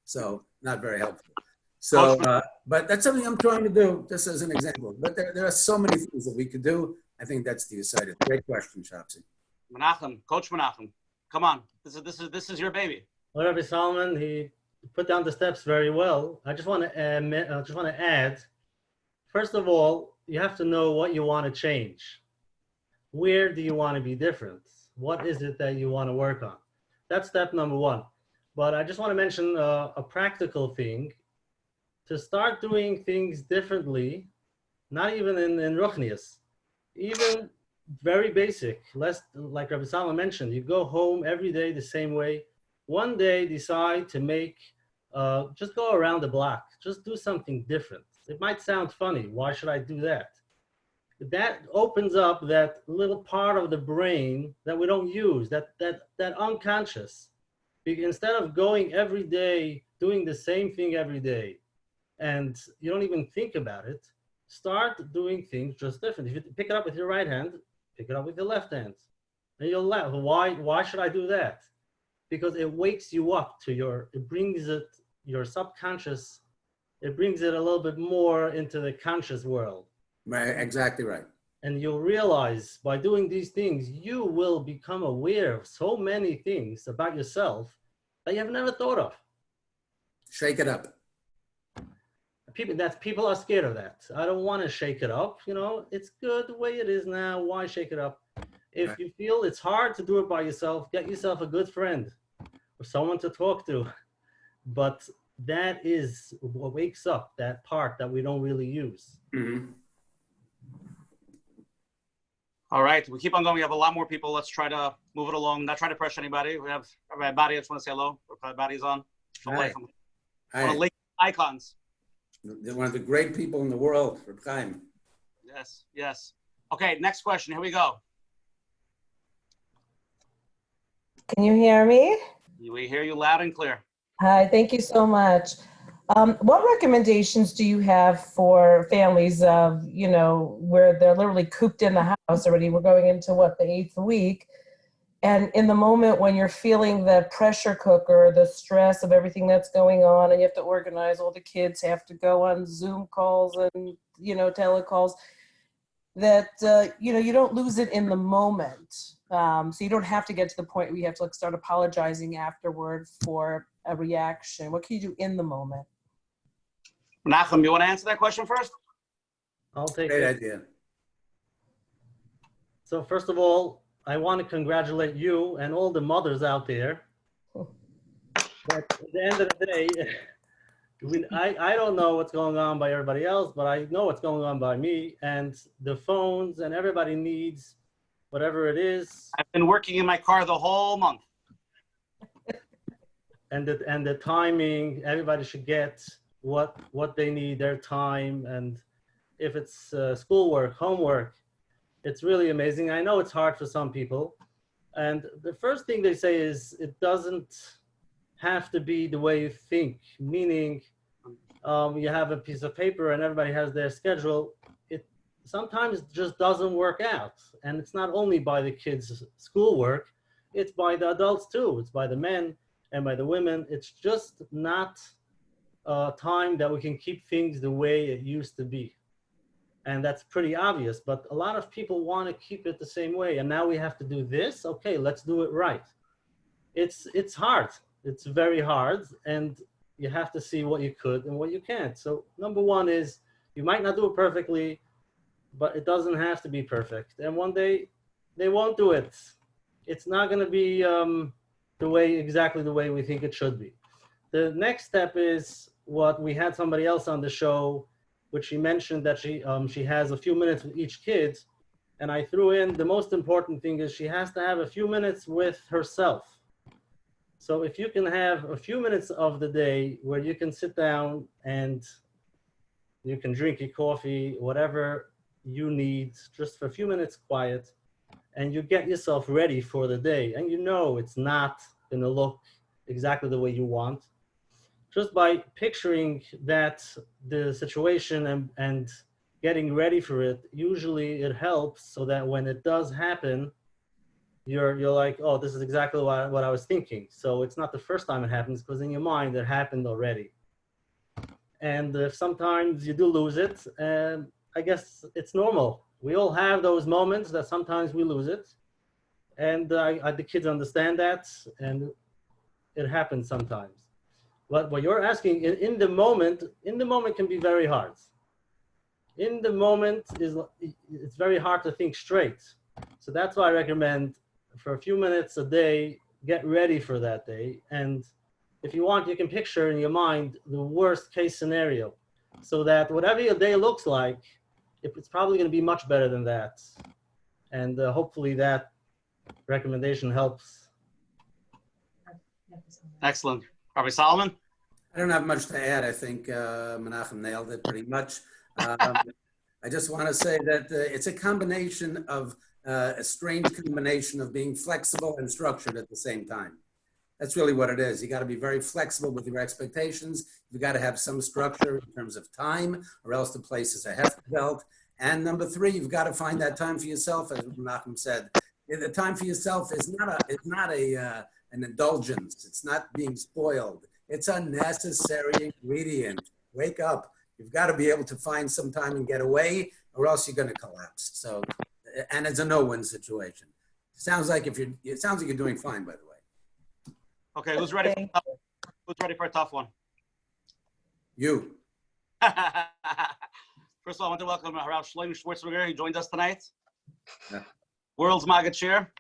So not very helpful. So, but that's something I'm trying to do, just as an example. But there are so many things that we could do. I think that's the aside. Great question, Shapsi. Menachem, Coach Menachem, come on. This is your baby. Well, Rabbi Salomon, he put down the steps very well. I just want to add. First of all, you have to know what you want to change. Where do you want to be different? What is it that you want to work on? That's step number 1. But I just want to mention a practical thing. To start doing things differently, not even in Ruchnius, even very basic, less like Rabbi Salomon mentioned, you go home every day the same way. One day decide to make, just go around the block, just do something different. It might sound funny, why should I do that? That opens up that little part of the brain that we don't use, that unconscious. Instead of going every day, doing the same thing every day, and you don't even think about it, start doing things just different. If you pick it up with your right hand, pick it up with your left hand. And you'll laugh. Why should I do that? Because it wakes you up to it brings your subconscious, it brings it a little bit more into the conscious world. Right, exactly right. And you'll realize by doing these things, you will become aware of so many things about yourself that you have never thought of. Shake it up. People are scared of that. I don't want to shake it up. It's good the way it is now. Why shake it up? If Right. you feel it's hard to do it by yourself, get yourself a good friend or someone to talk to. But that is what wakes up that part that we don't really use. Mm-hmm. All right, we keep on going. We have a lot more people. Let's try to move it along. Not trying to pressure anybody. We have Rabbi Badi. I just want to say hello. Rabbi Badi's on. Hi. One of the late icons. They're one of the great people in the world, Reb Chaim. Yes, yes. Okay, next question. Here we go. Can you hear me? We hear you loud and clear. Hi, thank you so much. What recommendations do you have for families of, where they're literally cooped in the house already? We're going into the 8th week. And in the moment when you're feeling the pressure cooker, the stress of everything that's going on, and you have to organize, all the kids have to go on Zoom calls and, telecalls, that, you don't lose it in the moment. So you don't have to get to the point where you have to start apologizing afterward for a reaction. What can you do in the moment? Menachem, you want to answer that question first? I'll take Great it. idea. So first of all, I want to congratulate you and all the mothers out there. But at the end of the day, I don't know what's going on by everybody else, but I know what's going on by me. And the phones and everybody needs whatever it is. I've been working in my car the whole month. And the timing, everybody should get what they need, their time. And if it's schoolwork, homework, it's really amazing. I know it's hard for some people. And the first thing they say is it doesn't have to be the way you think, meaning you have a piece of paper and everybody has their schedule. It sometimes just doesn't work out. And it's not only by the kids' schoolwork, it's by the adults too. It's by the men and by the women. It's just not time that we can keep things the way it used to be. And that's pretty obvious, but a lot of people want to keep it the same way. And now we have to do this. Okay, let's do it right. It's hard. It's very hard. And you have to see what you could and what you can't. So number one is you might not do it perfectly, but it doesn't have to be perfect. And one day they won't do it. It's not going to be exactly the way we think it should be. The next step is what we had somebody else on the show, which she mentioned that she has a few minutes with each kid. And I threw in the most important thing is she has to have a few minutes with herself. So if you can have a few minutes of the day where you can sit down and you can drink your coffee, whatever you need, just for a few minutes quiet, and you get yourself ready for the day. And it's not going to look exactly the way you want. Just by picturing that the situation and getting ready for it, usually it helps so that when it does happen, you're like, oh, this is exactly what I was thinking. So it's not the first time it happens because in your mind it happened already. And if sometimes you do lose it, I guess it's normal. We all have those moments that sometimes we lose it. And the kids understand that, and it happens sometimes. But what you're asking in the moment can be very hard. In the moment it's very hard to think straight. So that's why I recommend for a few minutes a day, get ready for that day. And if you want, you can picture in your mind the worst case scenario so that whatever your day looks like, it's probably going to be much better than that. And hopefully that recommendation helps. Excellent. Rabbi Salomon? I don't have much to add. I think Menachem nailed it pretty much. I just want to say that it's a combination of a strange combination of being flexible and structured at the same time. That's really what it is. You got to be very flexible with your expectations. You got to have some structure in terms of time, or else the place is a hefty belt. And number three, you've got to find that time for yourself, as Menachem said. The time for yourself is not an indulgence. It's not being spoiled. It's a necessary ingredient. Wake up. You've got to be able to find some time and get away, or else you're going to collapse. So, and it's a no-win situation. Sounds like it sounds like you're doing fine, by the way. Okay, who's ready for a tough one? You. First of all, I want to welcome Rav Shlomo Schwartzberger. He joined us tonight. Yeah. World's Maggid Shir.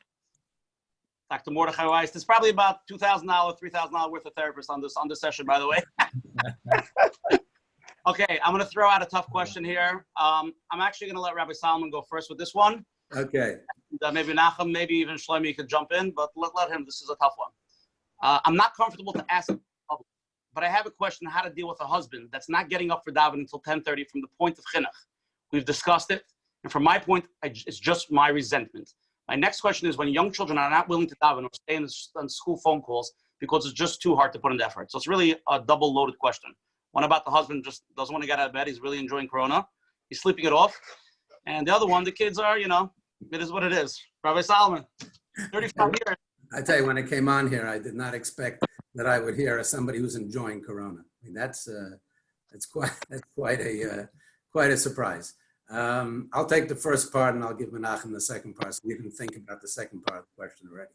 Dr. Mordechai Weiss. There's probably about $2,000, $3,000 worth of therapists on this session, by the way. Okay, I'm going to throw out a tough question here. I'm actually going to let Rabbi Salomon go first with this one. Okay. And, maybe Nachum, maybe even Shlomi could jump in, but let him. This is a tough one. I'm not comfortable to ask, but I have a question on how to deal with a husband that's not getting up for davening until 10:30 from the point of chinuch. We've discussed it, and from my point, it's just my resentment. My next question is when young children are not willing to daven or stay on school phone calls because it's just too hard to put in the effort. So it's really a double-loaded question. One about the husband just doesn't want to get out of bed. He's really enjoying Corona. He's sleeping it off. And the other one, the kids are, it is what it is. Rabbi Salomon, 35 years. I tell you, when I came on here, I did not expect that I would hear somebody who's enjoying Corona. I mean, that's quite a surprise. I'll take the first part and I'll give Menachem the second part, so you can think about the second part of the question already.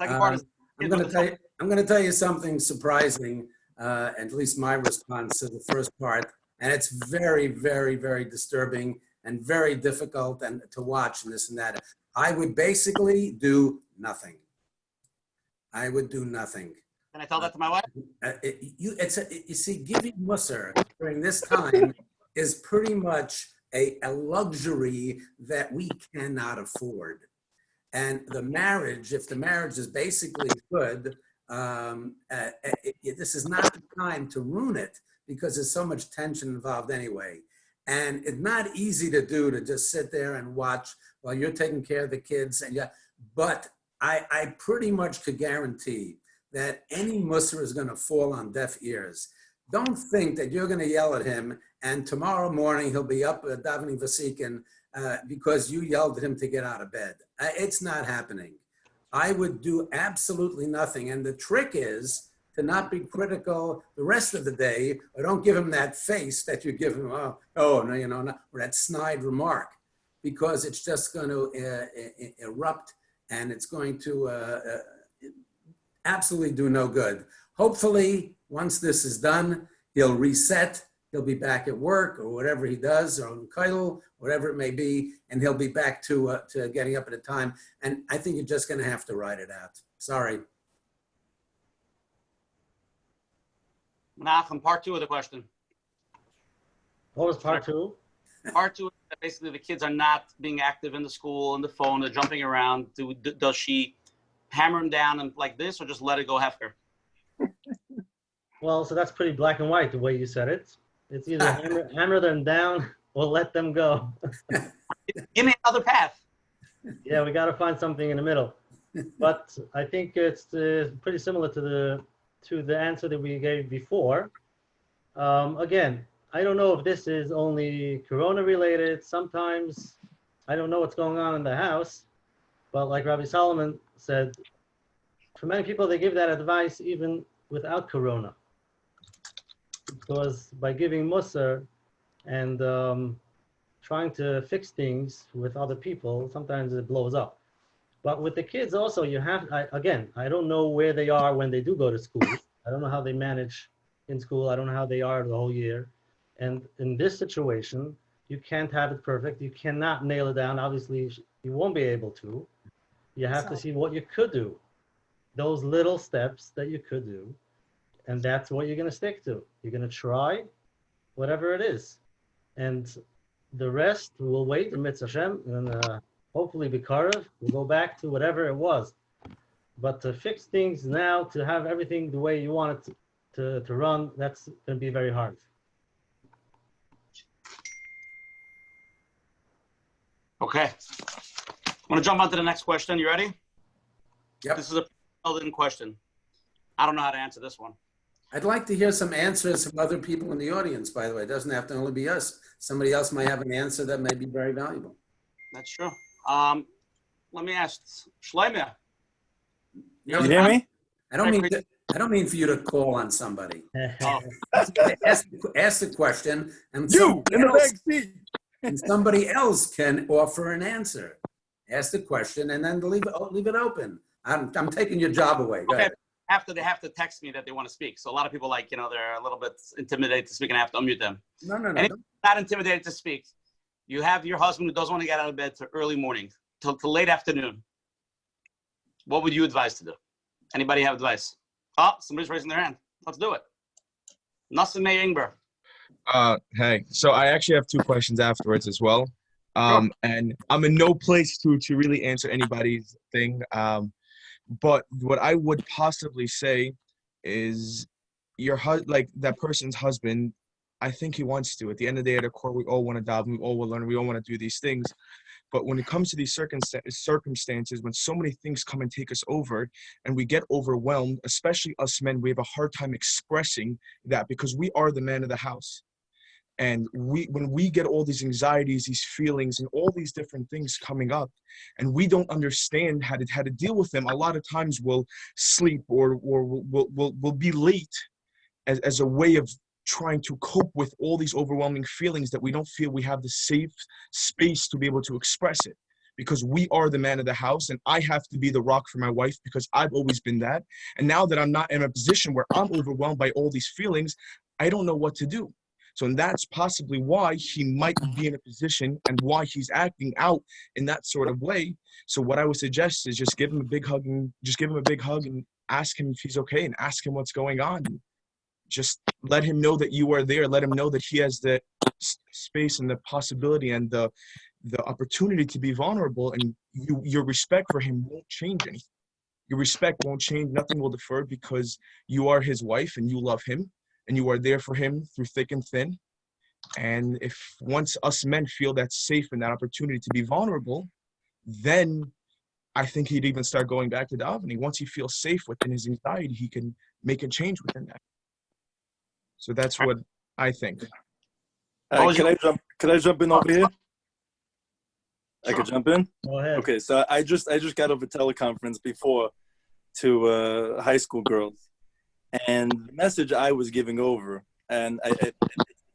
Second part is I'm going to tell you something surprising, at least my response to the first part, and it's very, very, very disturbing and very difficult and to watch and this and that. I would basically do nothing. I would do nothing. Can I tell that to my wife? You see, giving musar during this time is pretty much a luxury that we cannot afford. And the marriage, if the marriage is basically good, this is not the time to ruin it because there's so much tension involved anyway. And it's not easy to do to just sit there and watch while you're taking care of the kids. But I pretty much could guarantee that any musar is going to fall on deaf ears. Don't think that you're going to yell at him and tomorrow morning he'll be up davening vasikin because you yelled at him to get out of bed. It's not happening. I would do absolutely nothing. And the trick is to not be critical the rest of the day, or don't give him that face that you give him, or that snide remark, because it's just going to erupt and it's going to absolutely do no good. Hopefully, once this is done, he'll reset, he'll be back at work or whatever he does, or on Keitel, whatever it may be, and he'll be back to getting up at a time. And I think you're just going to have to ride it out. Sorry. Menachem, part two of the question. What was part two? Part two is that basically the kids are not being active in the school, on the phone, they're jumping around. Does she hammer them down and like this, or just let it go hefker? Well, so that's pretty black and white the way you said it. It's either hammer them down or let them go. Give me another path. Yeah, we got to find something in the middle. But I think it's pretty similar to the answer that we gave before. Again, I don't know if this is only Corona related. Sometimes I don't know what's going on in the house. But like Rabbi Salomon said, for many people, they give that advice even without Corona. Because by giving musar and trying to fix things with other people, sometimes it blows up. But with the kids also, you have, I don't know where they are when they do go to school. I don't know how they manage in school. I don't know how they are the whole year. And in this situation, you can't have it perfect. You cannot nail it down. Obviously, you won't be able to. You have to see what you could do. Those little steps that you could do. And that's what you're going to stick to. You're going to try whatever it is. And the rest will wait, the Mitzvah Hashem, and hopefully B'Karev will go back to whatever it was. But to fix things now, to have everything the way you want it to run, that's going to be very hard. Okay. I'm going to jump on to the next question. You ready? Yep. This is a built-in question. I don't know how to answer this one. I'd like to hear some answers from other people in the audience, by the way. It doesn't have to only be us. Somebody else might have an answer that may be very valuable. That's true. Let me ask Shlomo. You hear me? I don't mean for you to call on somebody. Oh, Ask the question, and You in the back seat. and somebody else can offer an answer. Ask the question and then leave it open. I'm taking your job away. Go okay. ahead. They have to text me that they want to speak. So a lot of people, like, they're a little bit intimidated to speak, and I have to unmute them. No. And if you're not intimidated to speak, you have your husband who doesn't want to get out of bed till early morning, till late afternoon. What would you advise to do? Anybody have advice? Oh, somebody's raising their hand. Let's do it. Nassim May Ingber. Hey, so I actually have two questions afterwards as well. Sure. And I'm in no place to really answer anybody's thing. But what I would possibly say is like that person's husband, I think he wants to. At the end of the day, at a core, we all want to daven, we all want to learn, we all want to do these things. But when it comes to these circumstances, when so many things come and take us over and we get overwhelmed, especially us men, we have a hard time expressing that because we are the man of the house. And when we get all these anxieties, these feelings, and all these different things coming up, and we don't understand how to deal with them, a lot of times we'll sleep or we'll be late as a way of trying to cope with all these overwhelming feelings that we don't feel we have the safe space to be able to express it. Because we are the man of the house, and I have to be the rock for my wife because I've always been that. And now that I'm not in a position where I'm overwhelmed by all these feelings, I don't know what to do. So that's possibly why he might be in a position and why he's acting out in that sort of way. So what I would suggest is just give him a big hug and ask him if he's okay and ask him what's going on. Just let him know that you are there. Let him know that he has the space and the possibility and the opportunity to be vulnerable, and your respect for him won't change anything. Your respect won't change. Nothing will defer because you are his wife and you love him. And you are there for him through thick and thin. And if once us men feel that safe and that opportunity to be vulnerable, then I think he'd even start going back to davening. Once he feels safe within his anxiety, he can make a change within that. So that's what I think. Can I jump in over here? I could jump in? Go ahead. Okay, so I just got over teleconference before to high school girls. And the message I was giving over, and it's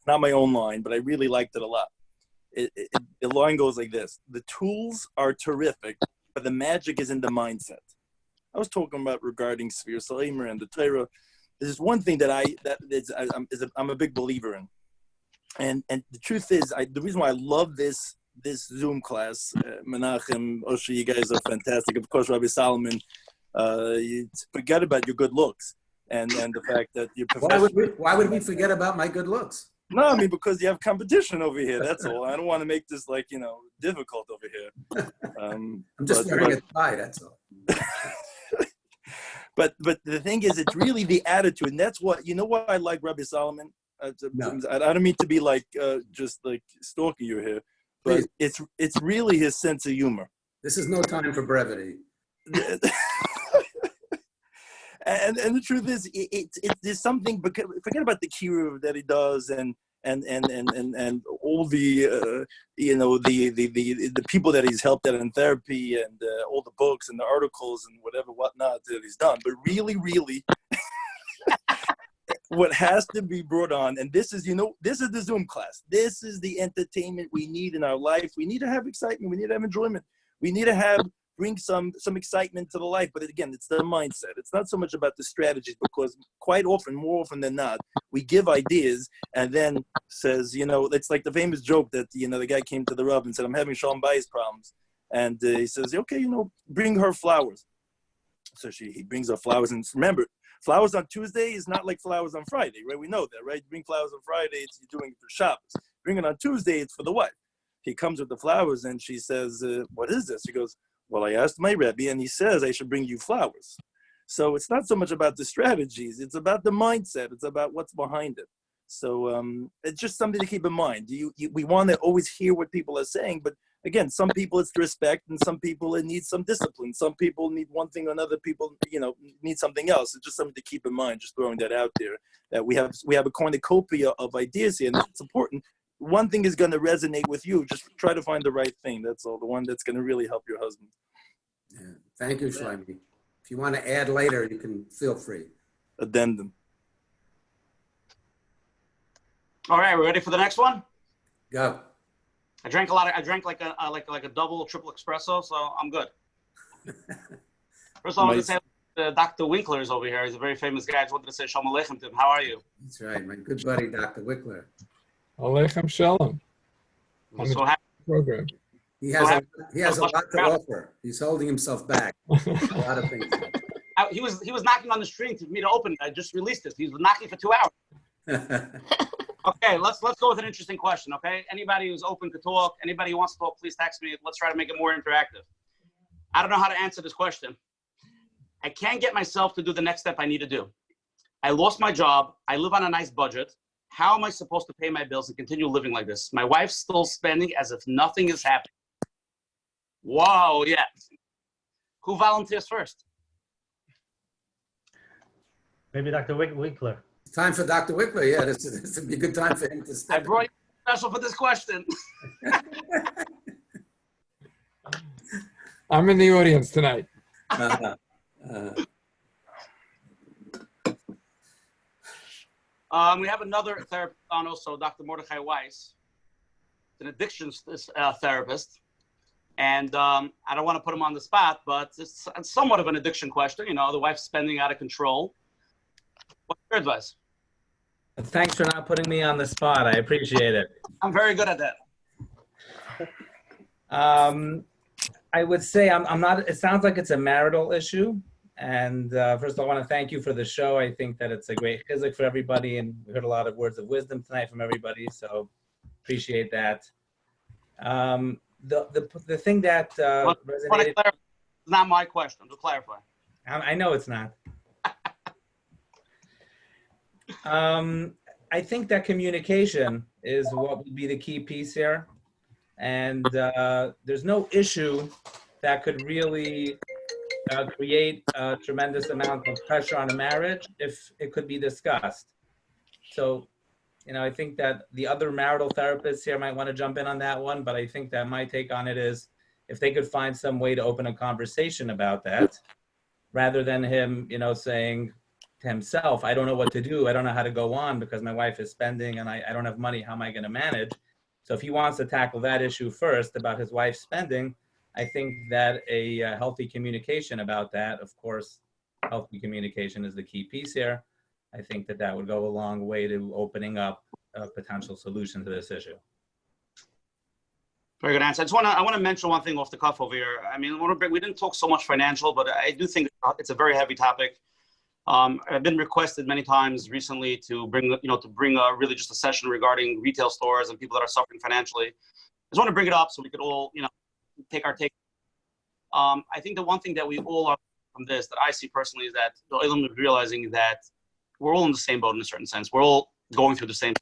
not my own line, but I really liked it a lot. The line goes like this: the tools are terrific, but the magic is in the mindset. I was talking about regarding Sphere Samer and the Torah. There's one thing that I'm a big believer in. And the truth is, the reason why I love this Zoom class, Menachem, Osher, you guys are fantastic. Of course, Rabbi Salomon, you forget about your good looks. And the fact that you're Why would we forget about my good looks? No, I mean, because you have competition over here. That's all. I don't want to make this difficult over here. I'm just wearing a tie. That's all. But the thing is, it's really the attitude, and that's what why I like Rabbi Salomon. No. I don't mean to be just stalking you here, but Please. it's really his sense of humor. This is no time for brevity. And the truth is, there's something. Forget about the kiruv that he does, and all the the people that he's helped out in therapy, and all the books and the articles and whatnot that he's done. But really, what has to be brought on, and this is the Zoom class. This is the entertainment we need in our life. We need to have excitement. We need to have enjoyment. We need to bring some excitement to the life. But again, it's the mindset. It's not so much about the strategies, because quite often, more often than not, we give ideas and then says, it's like the famous joke that, the guy came to the Rav and said, I'm having Shalom Bayis problems. And he says, okay, bring her flowers. So he brings her flowers. And remember, flowers on Tuesday is not like flowers on Friday, right? We know that, right? You bring flowers on Friday, you're doing it for Shabbos. Bring it on Tuesday, it's for the wife. He comes with the flowers and she says, what is this? He goes, well, I asked my Rebbe and he says I should bring you flowers. So it's not so much about the strategies. It's about the mindset. It's about what's behind it. So it's just something to keep in mind. We want to always hear what people are saying, but again, some people it's respect, and some people it needs some discipline. Some people need one thing, and other people, need something else. It's just something to keep in mind. Just throwing that out there, that we have a cornucopia of ideas here, and it's important. One thing is going to resonate with you. Just try to find the right thing. That's all. The one that's going to really help your husband. Yeah. Thank you, Shlomi. If you want to add later, you can feel free. Addendum. All right, we're ready for the next one. Go. I drank like a double, triple espresso, so I'm good. First of all, I want to say Dr. Winkler is over here. He's a very famous guy. I just wanted to say Shalom Aleichem to him. How are you? That's right, my good buddy, Dr. Winkler. Aleichem Shalom. I'm so happy. Program. He has a lot to offer. He's holding himself back. A lot of things. He was knocking on the string for me to open it. I just released it. He was knocking for 2 hours. Okay, let's go with an interesting question, okay? Anybody who's open to talk, anybody who wants to talk, please text me. Let's try to make it more interactive. I don't know how to answer this question. I can't get myself to do the next step I need to do. I lost my job. I live on a nice budget. How am I supposed to pay my bills and continue living like this? My wife's still spending as if nothing is happening. Whoa, yeah. Who volunteers first? Maybe Dr. Winkler. Time for Dr. Winkler. Yeah, this would be a good time for him to step I brought you special for this question. I'm in the audience tonight. We have another therapist on also, Dr. Mordechai Weiss, an addictions therapist. And I don't want to put him on the spot, but it's somewhat of an addiction question. The wife's spending out of control. What's your advice? Thanks for not putting me on the spot. I appreciate it. I'm very good at that. I would say I'm not, it sounds like it's a marital issue. And first of all, I want to thank you for the show. I think that it's a great chizuk for everybody. And we heard a lot of words of wisdom tonight from everybody. So appreciate that. The thing that resonated. It's not my question, to clarify. I know it's not. I think that communication is what would be the key piece here. And there's no issue that could really create a tremendous amount of pressure on a marriage if it could be discussed. So, I think that the other marital therapists here might want to jump in on that one, but I think that my take on it is if they could find some way to open a conversation about that, rather than him, saying to himself, I don't know what to do. I don't know how to go on because my wife is spending and I don't have money. How am I going to manage? So if he wants to tackle that issue first about his wife spending, I think that a healthy communication about that, of course, healthy communication is the key piece here. I think that would go a long way to opening up a potential solution to this issue. Very good answer. I want to mention one thing off the cuff over here. I mean, we didn't talk so much financial, but I do think it's a very heavy topic. I've been requested many times recently to bring really just a session regarding retail stores and people that are suffering financially. I just want to bring it up so we could all, take our take. I think the one thing that we all are from this that I see personally is that the Olam is realizing that we're all in the same boat in a certain sense. We're all going through the same.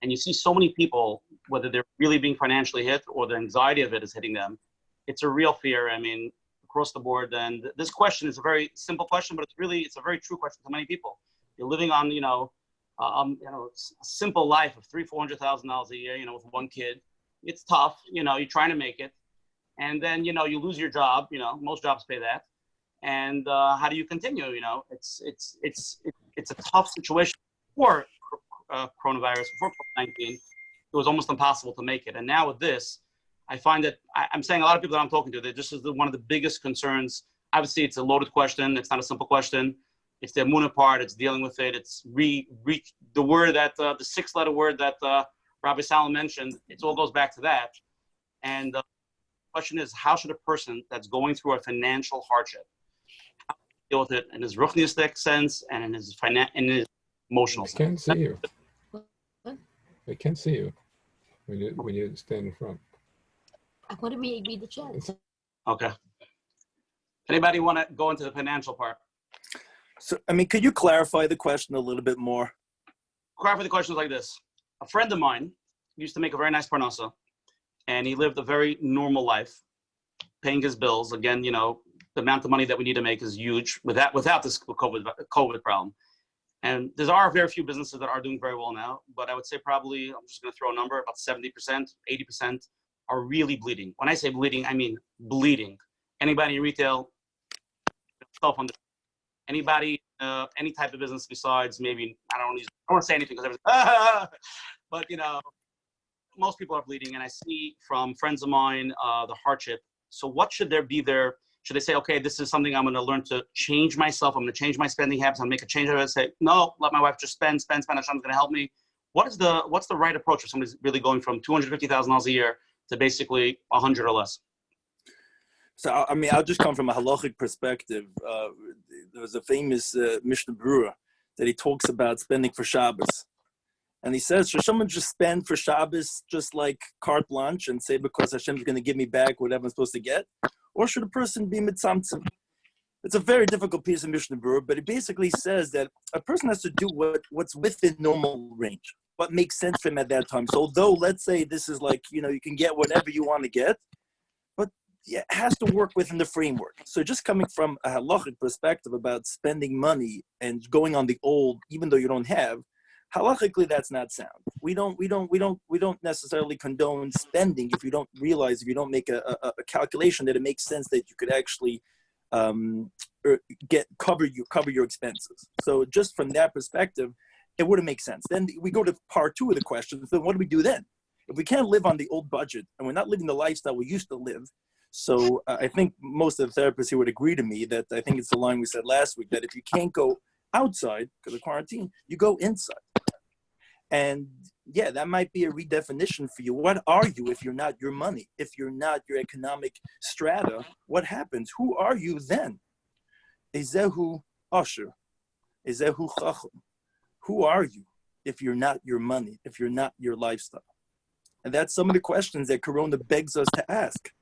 And you see so many people, whether they're really being financially hit or the anxiety of it is hitting them. It's a real fear. I mean, across the board. And this question is a very simple question, but it's a very true question to many people. You're living on, a simple life of $300,000-$400,000 a year, with one kid. It's tough, you're trying to make it. And then, you lose your job, most jobs pay that. And how do you continue? It's a tough situation before coronavirus, before COVID-19. It was almost impossible to make it. And now with this, I find that I'm saying a lot of people that I'm talking to, that this is one of the biggest concerns. Obviously, it's a loaded question. It's not a simple question. It's the emunah part. It's dealing with it. It's the word that the 6-letter word that Rabbi Salomon mentioned. It all goes back to that. And the question is, how should a person that's going through a financial hardship deal with it in his ruchnistic sense and in his emotional sense? They can't see you. They can't see you when you stand in front. I want to read the chat. Okay. Anybody want to go into the financial part? So, could you clarify the question a little bit more? Clarify the question is like this. A friend of mine used to make a very nice parnasa, and he lived a very normal life, paying his bills. Again, you know, the amount of money that we need to make is huge without this COVID problem. And there are very few businesses that are doing very well now, but I would say probably, I'm just going to throw a number, about 70%, 80% are really bleeding. When I say bleeding, I mean bleeding. Anybody in retail, anybody, any type of business besides maybe, I don't want to say anything because but you know, most people are bleeding, and I see from friends of mine the hardship. So what should there be there? Should they say, okay, this is something I'm going to learn to change myself. I'm going to change my spending habits. I'm going to make a change. I'm going to say, no, let my wife just spend. Hashem's going to help me. What's the right approach if somebody's really going from $250,000 a year to basically 100 or less? So, I mean, I'll just come from a halachic perspective. There was a famous Mishnah Berurah that he talks about spending for Shabbos. And he says, should someone just spend for Shabbos just like carte blanche and say, because Hashem's going to give me back whatever I'm supposed to get? Or should a person be mitzamtzim? It's a very difficult piece of Mishnah Berurah, but it basically says that a person has to do what's within normal range, what makes sense for him at that time. So although, let's say this is like, you know, you can get whatever you want to get, but it has to work within the framework. So just coming from a halachic perspective about spending money and going on the old, even though you don't have, halachically, that's not sound. We don't necessarily condone spending if you don't realize, if you don't make a calculation that it makes sense that you could actually cover your expenses. So just from that perspective, it wouldn't make sense. Then we go to part two of the question. So what do we do then? If we can't live on the old budget and we're not living the lifestyle we used to live, so I think most of the therapists here would agree to me that I think it's the line we said last week, that if you can't go outside because of quarantine, you go inside. And yeah, that might be a redefinition for you. What are you if you're not your money? If you're not your economic strata, what happens? Who are you then? Ezehu Asher, Ezehu Chacham. Who are you if you're not your money, if you're not your lifestyle? And that's some of the questions that Corona begs us to ask.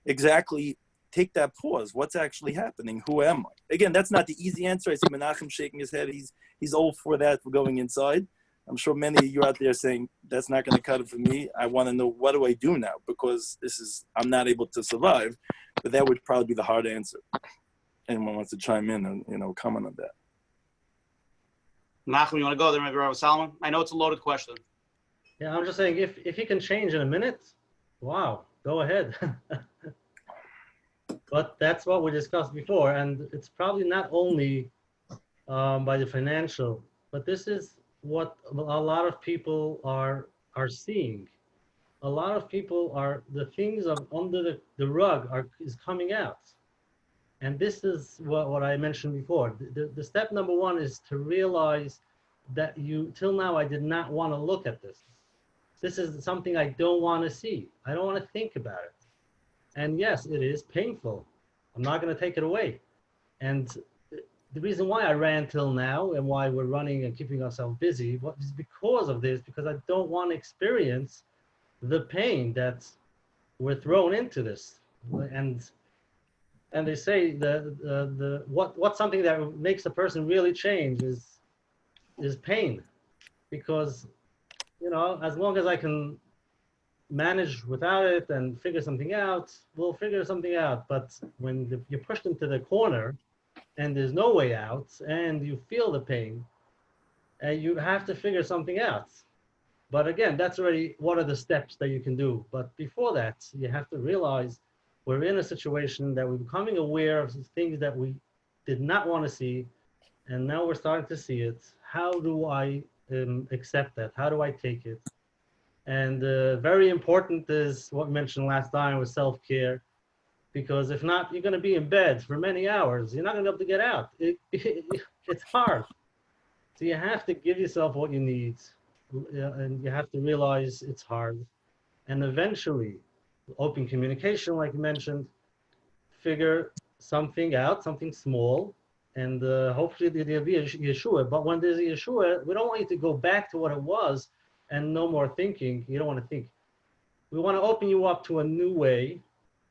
Exactly, take that pause. What's actually happening? Who am I? Again, that's not the easy answer. I see Menachem shaking his head. He's old for that, for going inside. I'm sure many of you out there saying, that's not going to cut it for me. I want to know, what do I do now? Because I'm not able to survive. But that would probably be the hard answer. Anyone wants to chime in and, comment on that? Menachem, you want to go there, maybe Rabbi Salomon? I know it's a loaded question. Yeah, I'm just saying, if he can change in a minute, wow, go ahead. But that's what we discussed before. And it's probably not only by the financial, but this is what a lot of people are seeing. A lot of people the things under the rug is coming out. And this is what I mentioned before. The step number one is to realize that till now, I did not want to look at this. This is something I don't want to see. I don't want to think about it. And yes, it is painful. I'm not going to take it away. And the reason why I ran till now and why we're running and keeping ourselves busy is because of this, because I don't want to experience the pain that we're thrown into this. And they say what's something that makes a person really change is pain, because as long as I can manage without it and figure something out, we'll figure something out. But when you're pushed into the corner and there's no way out and you feel the pain, and you have to figure something out. But again, that's already what are the steps that you can do. But before that, you have to realize we're in a situation that we're becoming aware of things that we did not want to see, and now we're starting to see it. How do I accept that? How do I take it? And very important is what we mentioned last time with self-care, because if not, you're going to be in bed for many hours. You're not going to be able to get out. It's hard. So you have to give yourself what you need, and you have to realize it's hard. And eventually, open communication, like you mentioned, figure something out, something small, and hopefully there'll be a Yeshua. But when there's a Yeshua, we don't want you to go back to what it was and no more thinking. You don't want to think. We want to open you up to a new way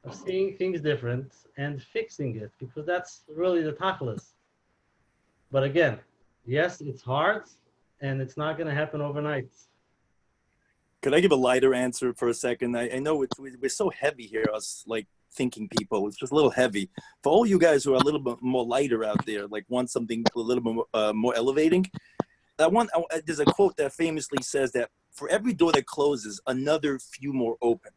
of seeing things different and fixing it, because that's really the tachlis. But again, yes, it's hard, and it's not going to happen overnight. Could I give a lighter answer for a second? I know we're so heavy here, us like thinking people. It's just a little heavy. For all you guys who are a little bit more lighter out there, like want something a little bit more elevating, there's a quote that famously says that for every door that closes, another few more open.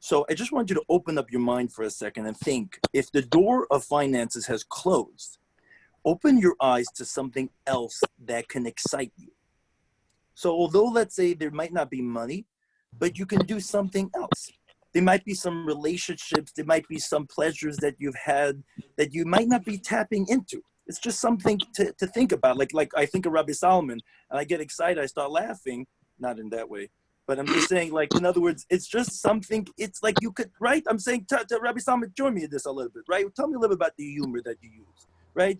So I just want you to open up your mind for a second and think, if the door of finances has closed, open your eyes to something else that can excite you. So although let's say there might not be money, but you can do something else. There might be some relationships, there might be some pleasures that you've had that you might not be tapping into. It's just something to think about. Like I think of Rabbi Salomon and I get excited, I start laughing, not in that way. But I'm just saying, like, in other words, it's just something, it's like you could, right? I'm saying to Rabbi Salomon, join me in this a little bit, right? Tell me a little bit about the humor that you use, right?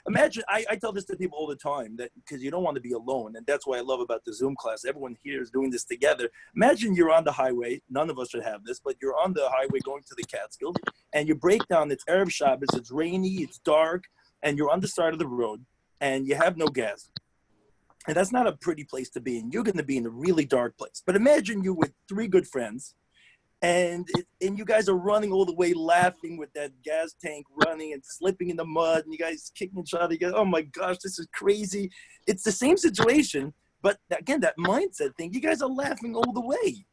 Imagine, I tell this to people all the time, that because you don't want to be alone. And that's what I love about the Zoom class. Everyone here is doing this together. Imagine you're on the highway. None of us should have this, but you're on the highway going to the Catskills and you break down, it's Erev Shabbos, it's rainy, it's dark, and you're on the side of the road and you have no gas. And that's not a pretty place to be in. You're going to be in a really dark place. But imagine you with 3 good friends, and you guys are running all the way, laughing with that gas tank running and slipping in the mud, and you guys kicking each other. You go, oh my gosh, this is crazy. It's the same situation, but again, that mindset thing, you guys are laughing all the way.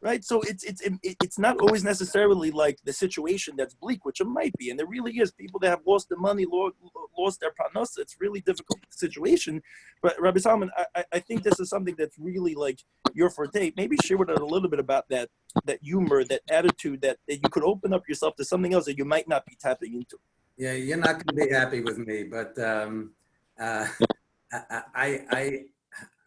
Right, so it's not always necessarily like the situation that's bleak, which it might be, and there really is people that have lost their money, lost their parnasa. It's really difficult situation. But Rabbi Salomon, I think this is something that's really like your forte. Maybe share with us a little bit about that humor, that attitude, that you could open up yourself to something else that you might not be tapping into. Yeah, you're not going to be happy with me, but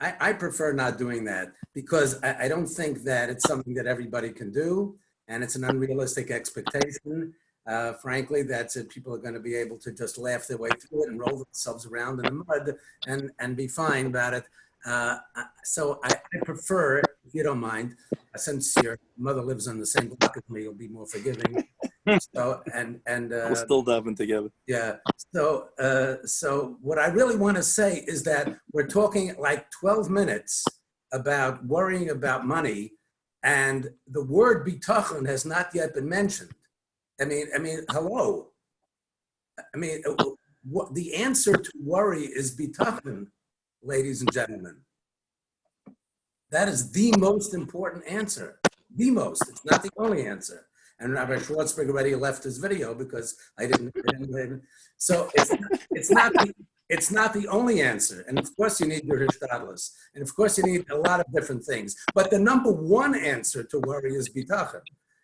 I prefer not doing that because I don't think that it's something that everybody can do, and it's an unrealistic expectation. Frankly, that's it. People are going to be able to just laugh their way through it and roll themselves around in the mud and be fine about it. So I prefer, if you don't mind, since your mother lives on the same block as me, you'll be more forgiving. So We're still diving together. Yeah. So what I really want to say is that we're talking like 12 minutes about worrying about money, and the word bitachon has not yet been mentioned. I mean, hello. I mean, what the answer to worry is bitachon, ladies and gentlemen. That is the most important answer. The most. It's not the only answer. And Rabbi Schwartzberg already left his video because I didn't. So it's not the only answer. And of course you need your hishtadlus. And of course you need a lot of different things. But the number one answer to worry is bitachon.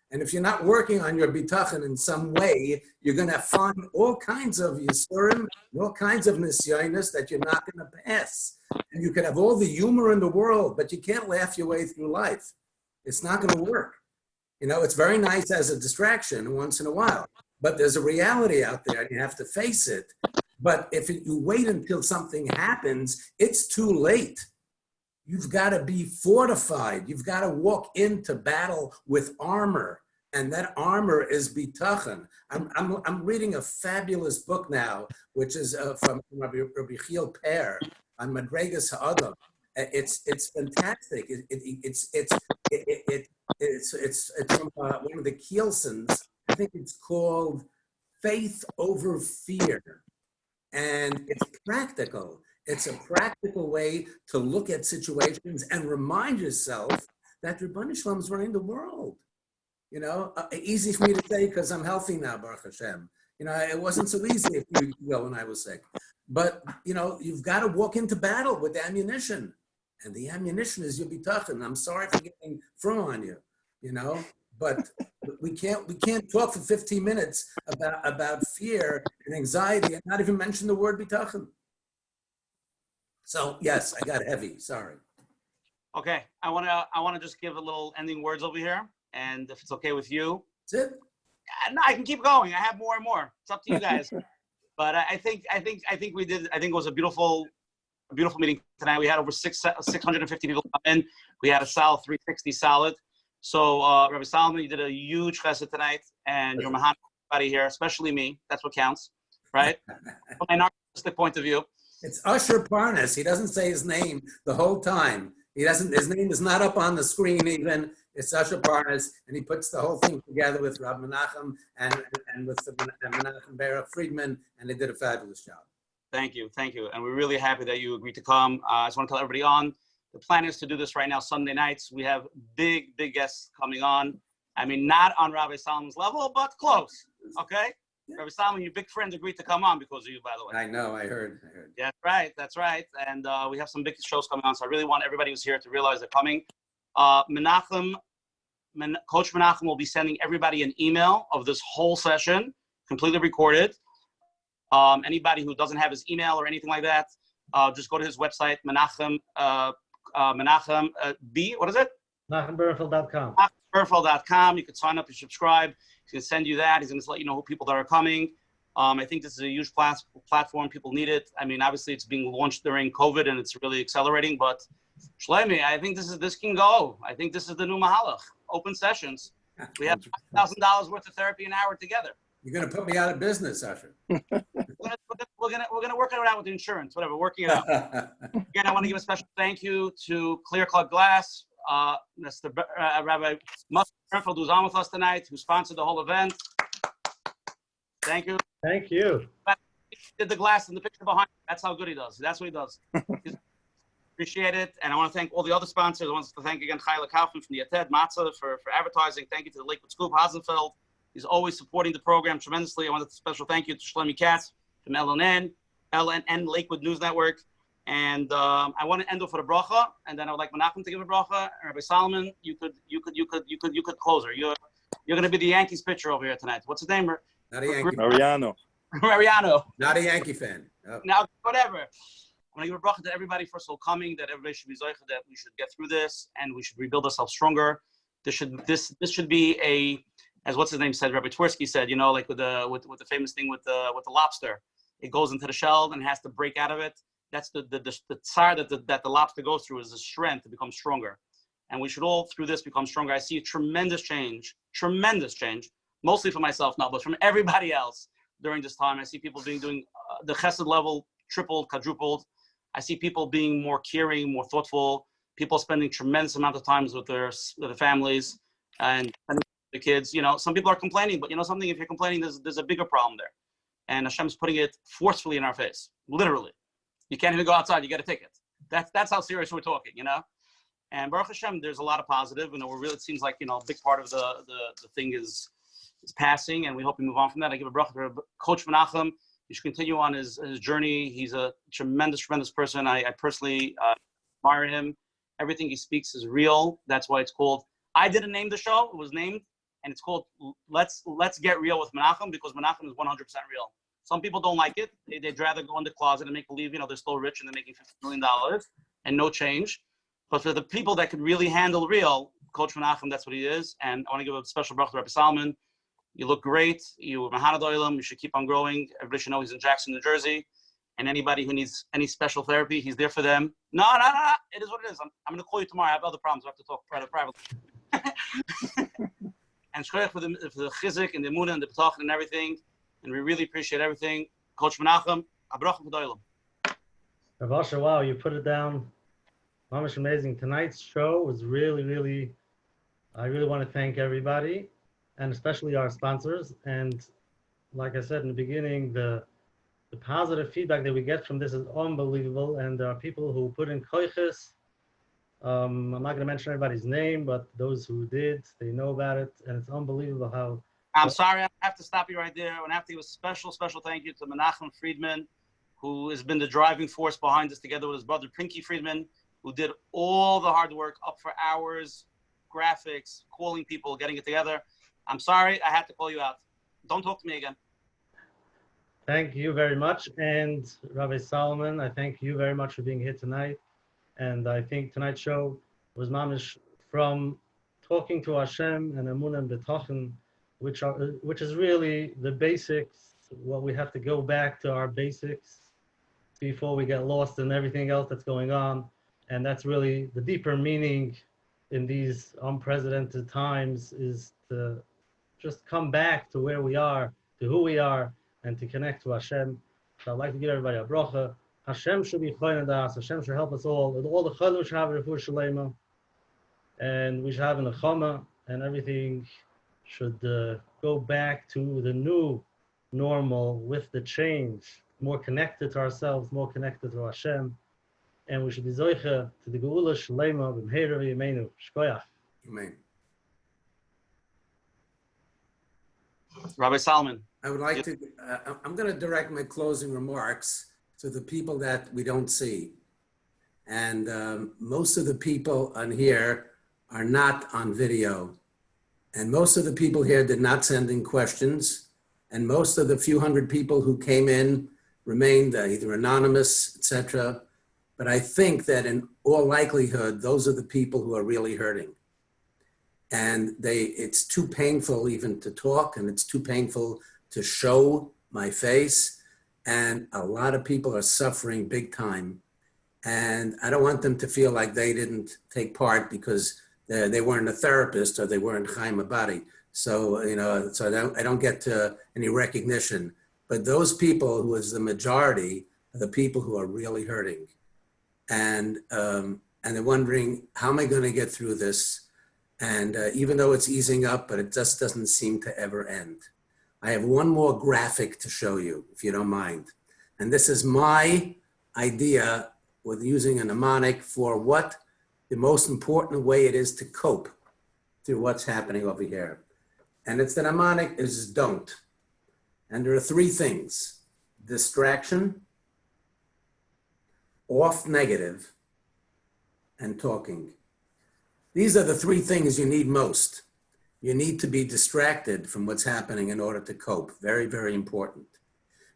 And if you're not working on your bitachon in some way, you're going to find all kinds of yisurim, all kinds of nisyonos that you're not going to pass. And you can have all the humor in the world, but you can't laugh your way through life. It's not going to work. You know, it's very nice as a distraction once in a while, but there's a reality out there and you have to face it. But if you wait until something happens, it's too late. You've got to be fortified. You've got to walk into battle with armor, and that armor is bitachon. I'm reading a fabulous book now, which is from Rabbi Chiel Per on Madregas Ha'adam. It's fantastic. It's from one of the Kielsons. I think it's called Faith Over Fear, and it's practical. It's a practical way to look at situations and remind yourself that Rebbeinu Shalom is running the world. You know, easy for me to say because I'm healthy now, Baruch Hashem. You know, it wasn't so easy a few weeks ago when I was sick. But, you know, you've got to walk into battle with ammunition. And the ammunition is your bitachon. I'm sorry for getting from on you, you know, but we can't talk for 15 minutes about fear and anxiety and not even mention the word bitachon. So yes, I got heavy. Sorry. Okay, I wanna just give a little ending words over here, and if it's okay with you. That's it. No, I can keep going. I have more and more. It's up to you guys. But I think we did. I think it was a beautiful meeting tonight. We had over 650 people come in. We had a solid 360 solid. So Rabbi Salomon, you did a huge chesed tonight, and you're mahan everybody here, especially me. That's what counts, right? From my narcissistic point of view. It's Usher Parnas. He doesn't say his name the whole time. He doesn't, his name is not up on the screen even. It's Asher Parnas, and he puts the whole thing together with Rabbi Menachem and with Menachem Bera Friedman, and they did a fabulous job. Thank you. And we're really happy that you agreed to come. I just want to tell everybody on, the plan is to do this right now Sunday nights. We have big guests coming on. I mean, not on Rabbi Salomon's level, but close, okay? Yeah. Rabbi Salomon, your big friends agreed to come on because of you, by the way. I know, I heard. Yeah, that's right. And we have some big shows coming on, so I really want everybody who's here to realize they're coming. Coach Menachem will be sending everybody an email of this whole session, completely recorded. Anybody who doesn't have his email or anything like that, just go to his website, Menachem, what is it? MenachemBernfeld.com. Bernfeld.com. You can sign up and subscribe. He's going to send you that. He's going to let you know who people that are coming. I think this is a huge platform. People need it. I mean, obviously, it's being launched during COVID, and it's really accelerating. But Shlomi, I think this can go. I think this is the new Mahalach. Open sessions. We have $1,000 worth of therapy an hour together. You're going to put me out of business, Usher. We're gonna work it out with the insurance. Whatever, working it out. Again, I want to give a special thank you to Clear Cut Glass, Mr. Rabbi Bernfeld, who's on with us tonight, who sponsored the whole event. Thank you. Thank you. He did the glass in the picture behind. That's how good he does. That's what he does. Appreciate it. And I want to thank all the other sponsors. I want to thank again Chayla Kaufman from the Ated, Matzah for advertising. Thank you to the Lakewood Scoop, Hasenfeld. He's always supporting the program tremendously. I want a special thank you to Shlomi Katz from LNN, Lakewood News Network. And I want to end off with a bracha, and then I would like Menachem to give a bracha. Rabbi Salomon, you could close her. You're going to be the Yankees pitcher over here tonight. What's his name? Not a Yankee. Mariano. Not a Yankee fan. Oh. Now, whatever. I want to give a bracha to everybody for so coming, that everybody should be zoicha, that we should get through this, and we should rebuild ourselves stronger. This should be a, as what's his name said, Rabbi Twersky said, like with the famous thing with the lobster. It goes into the shell and has to break out of it. That's the tsar that the lobster goes through, is the strength to become stronger. And we should all, through this, become stronger. I see a tremendous change, mostly for myself now, but from everybody else during this time. I see people doing the chesed level tripled, quadrupled. I see people being more caring, more thoughtful, people spending tremendous amount of time with their families and the kids. Some people are complaining, but something, if you're complaining, there's a bigger problem there. And Hashem's putting it forcefully in our face, literally. You can't even go outside, you get a ticket. That's how serious we're talking, And Baruch Hashem, there's a lot of positive. It seems like, a big part of the thing is passing, and we hope we move on from that. I give a bracha to Coach Menachem. He should continue on his journey. He's a tremendous person. I personally admire him. Everything he speaks is real. That's why it's called, I didn't name the show. It was named, and it's called Let's Get Real with Menachem, because Menachem is 100% real. Some people don't like it. They'd rather go in the closet and make believe, they're still rich and they're making $50 million and no change. But for the people that could really handle real, Coach Menachem, that's what he is. And I want to give a special bracha to Rabbi Salomon. You look great. You're Mahanad Oilam. You should keep on growing. Everybody should know he's in Jackson, New Jersey. And anybody who needs any special therapy, he's there for them. No. It is what it is. I'm going to call you tomorrow. I have other problems. I have to talk privately. And shkoyach for the chizik and the emunah and the b'tachon and everything. And we really appreciate everything. Coach Menachem, a bracha v'doilam. Rav Asher, wow, you put it down. Mamish amazing. Tonight's show was really, I really want to thank everybody, and especially our sponsors. And like I said in the beginning, the positive feedback that we get from this is unbelievable. And there are people who put in koiches. I'm not going to mention everybody's name, but those who did, they know about it. And it's unbelievable how... I'm sorry, I have to stop you right there. I have to give a special thank you to Menachem Friedman, who has been the driving force behind this, together with his brother Pinky Friedman, who did all the hard work, up for hours, graphics, calling people, getting it together. I'm sorry, I had to call you out. Don't talk to me again. Thank you very much. And Rabbi Salomon, I thank you very much for being here tonight. And I think tonight's show was mamish from talking to Hashem and Emunah and B'tachon, which is really the basics, what we have to go back to our basics before we get lost in everything else that's going on. And that's really the deeper meaning in these unprecedented times, is to just come back to where we are, to who we are, and to connect to Hashem. So I'd like to give everybody a bracha. Hashem should be chayna das. Hashem should help us all. With all the chaylim should have a refuah shalema, and we should have an achama, and everything should go back to the new normal with the change, more connected to ourselves, more connected to Hashem, and we should be zoiche to the geula shalema b'mheira v'yameinu. Shkoyach. Amen. Rabbi Salomon. I would like to, I'm going to direct my closing remarks to the people that we don't see. And most of the people on here are not on video. And most of the people here did not send in questions. And most of the few hundred people who came in remained either anonymous, etc. But I think that in all likelihood, those are the people who are really hurting. And it's too painful even to talk, and it's too painful to show my face. And a lot of people are suffering big time. And I don't want them to feel like they didn't take part because they weren't a therapist or they weren't Chaim Abadi. So, so I don't get any recognition. But those people who is the majority are the people who are really hurting. And they're wondering, how am I going to get through this? And even though it's easing up, but it just doesn't seem to ever end. I have one more graphic to show you, if you don't mind. And this is my idea with using a mnemonic for what the most important way it is to cope through what's happening over here. And it's the mnemonic is don't. And there are three things: distraction, off negative, and talking. These are the three things you need most. You need to be distracted from what's happening in order to cope. Very, very important.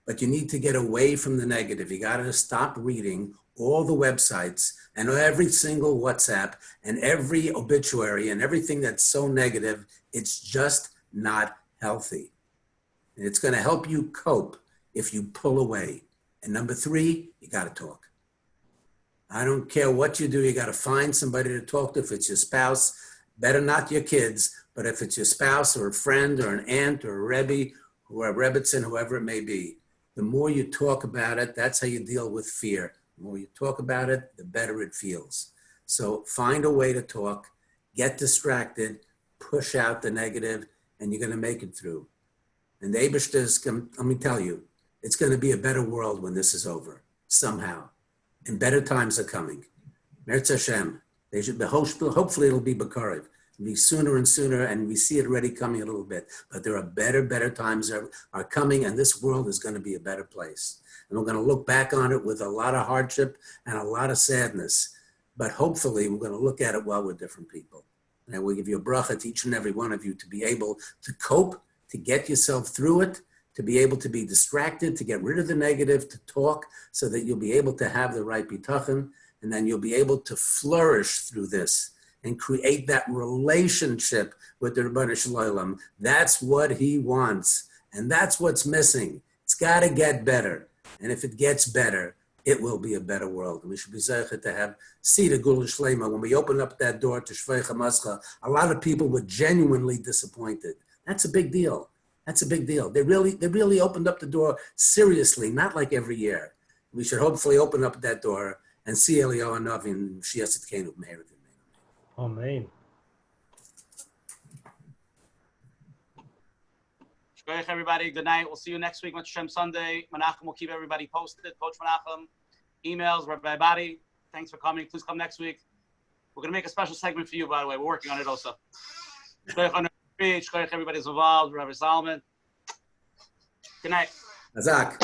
But you need to get away from the negative. You got to stop reading all the websites and every single WhatsApp and every obituary and everything that's so negative. It's just not healthy. And it's going to help you cope if you pull away. And number three, you got to talk. I don't care what you do, you got to find somebody to talk to. If it's your spouse, better not your kids, but if it's your spouse or a friend or an aunt or a Rebbe or a Rebbitzin, whoever it may be, the more you talk about it, that's how you deal with fear. The more you talk about it, the better it feels. So find a way to talk, get distracted, push out the negative, and you're going to make it through. And the Eibishter's, let me tell you, it's going to be a better world when this is over, somehow. And better times are coming. Mertz Hashem. They should be, hopefully it'll be Bakarev. It'll be sooner and sooner, and we see it already coming a little bit. But there are better times are coming, and this world is going to be a better place. And we're going to look back on it with a lot of hardship and a lot of sadness. But hopefully we're going to look at it while we're different people. And I will give you a bracha to each and every one of you to be able to cope, to get yourself through it, to be able to be distracted, to get rid of the negative, to talk, so that you'll be able to have the right bitachon, and then you'll be able to flourish through this and create that relationship with the Rebbeinu Shalom. That's what he wants, and that's what's missing. It's got to get better, and if it gets better, it will be a better world. And we should be zeichet to see the Gula Shlema. When we open up that door to Shvei Chamascha, a lot of people were genuinely disappointed. That's a big deal. That's a big deal. They really opened up the door seriously, not like every year. We should hopefully open up that door and see Eliyahu Hanavi and Shias Tzidkenu Meir. Amen. Shkoyach, everybody. Good night. We'll see you next week, Hashem Sunday. Menachem will keep everybody posted. Coach Menachem, emails, Rabbi Badi. Thanks for coming. Please come next week. We're going to make a special segment for you, by the way. We're working on it also. Shkoyach, everybody's involved. Rabbi Salomon. Good night. Azak.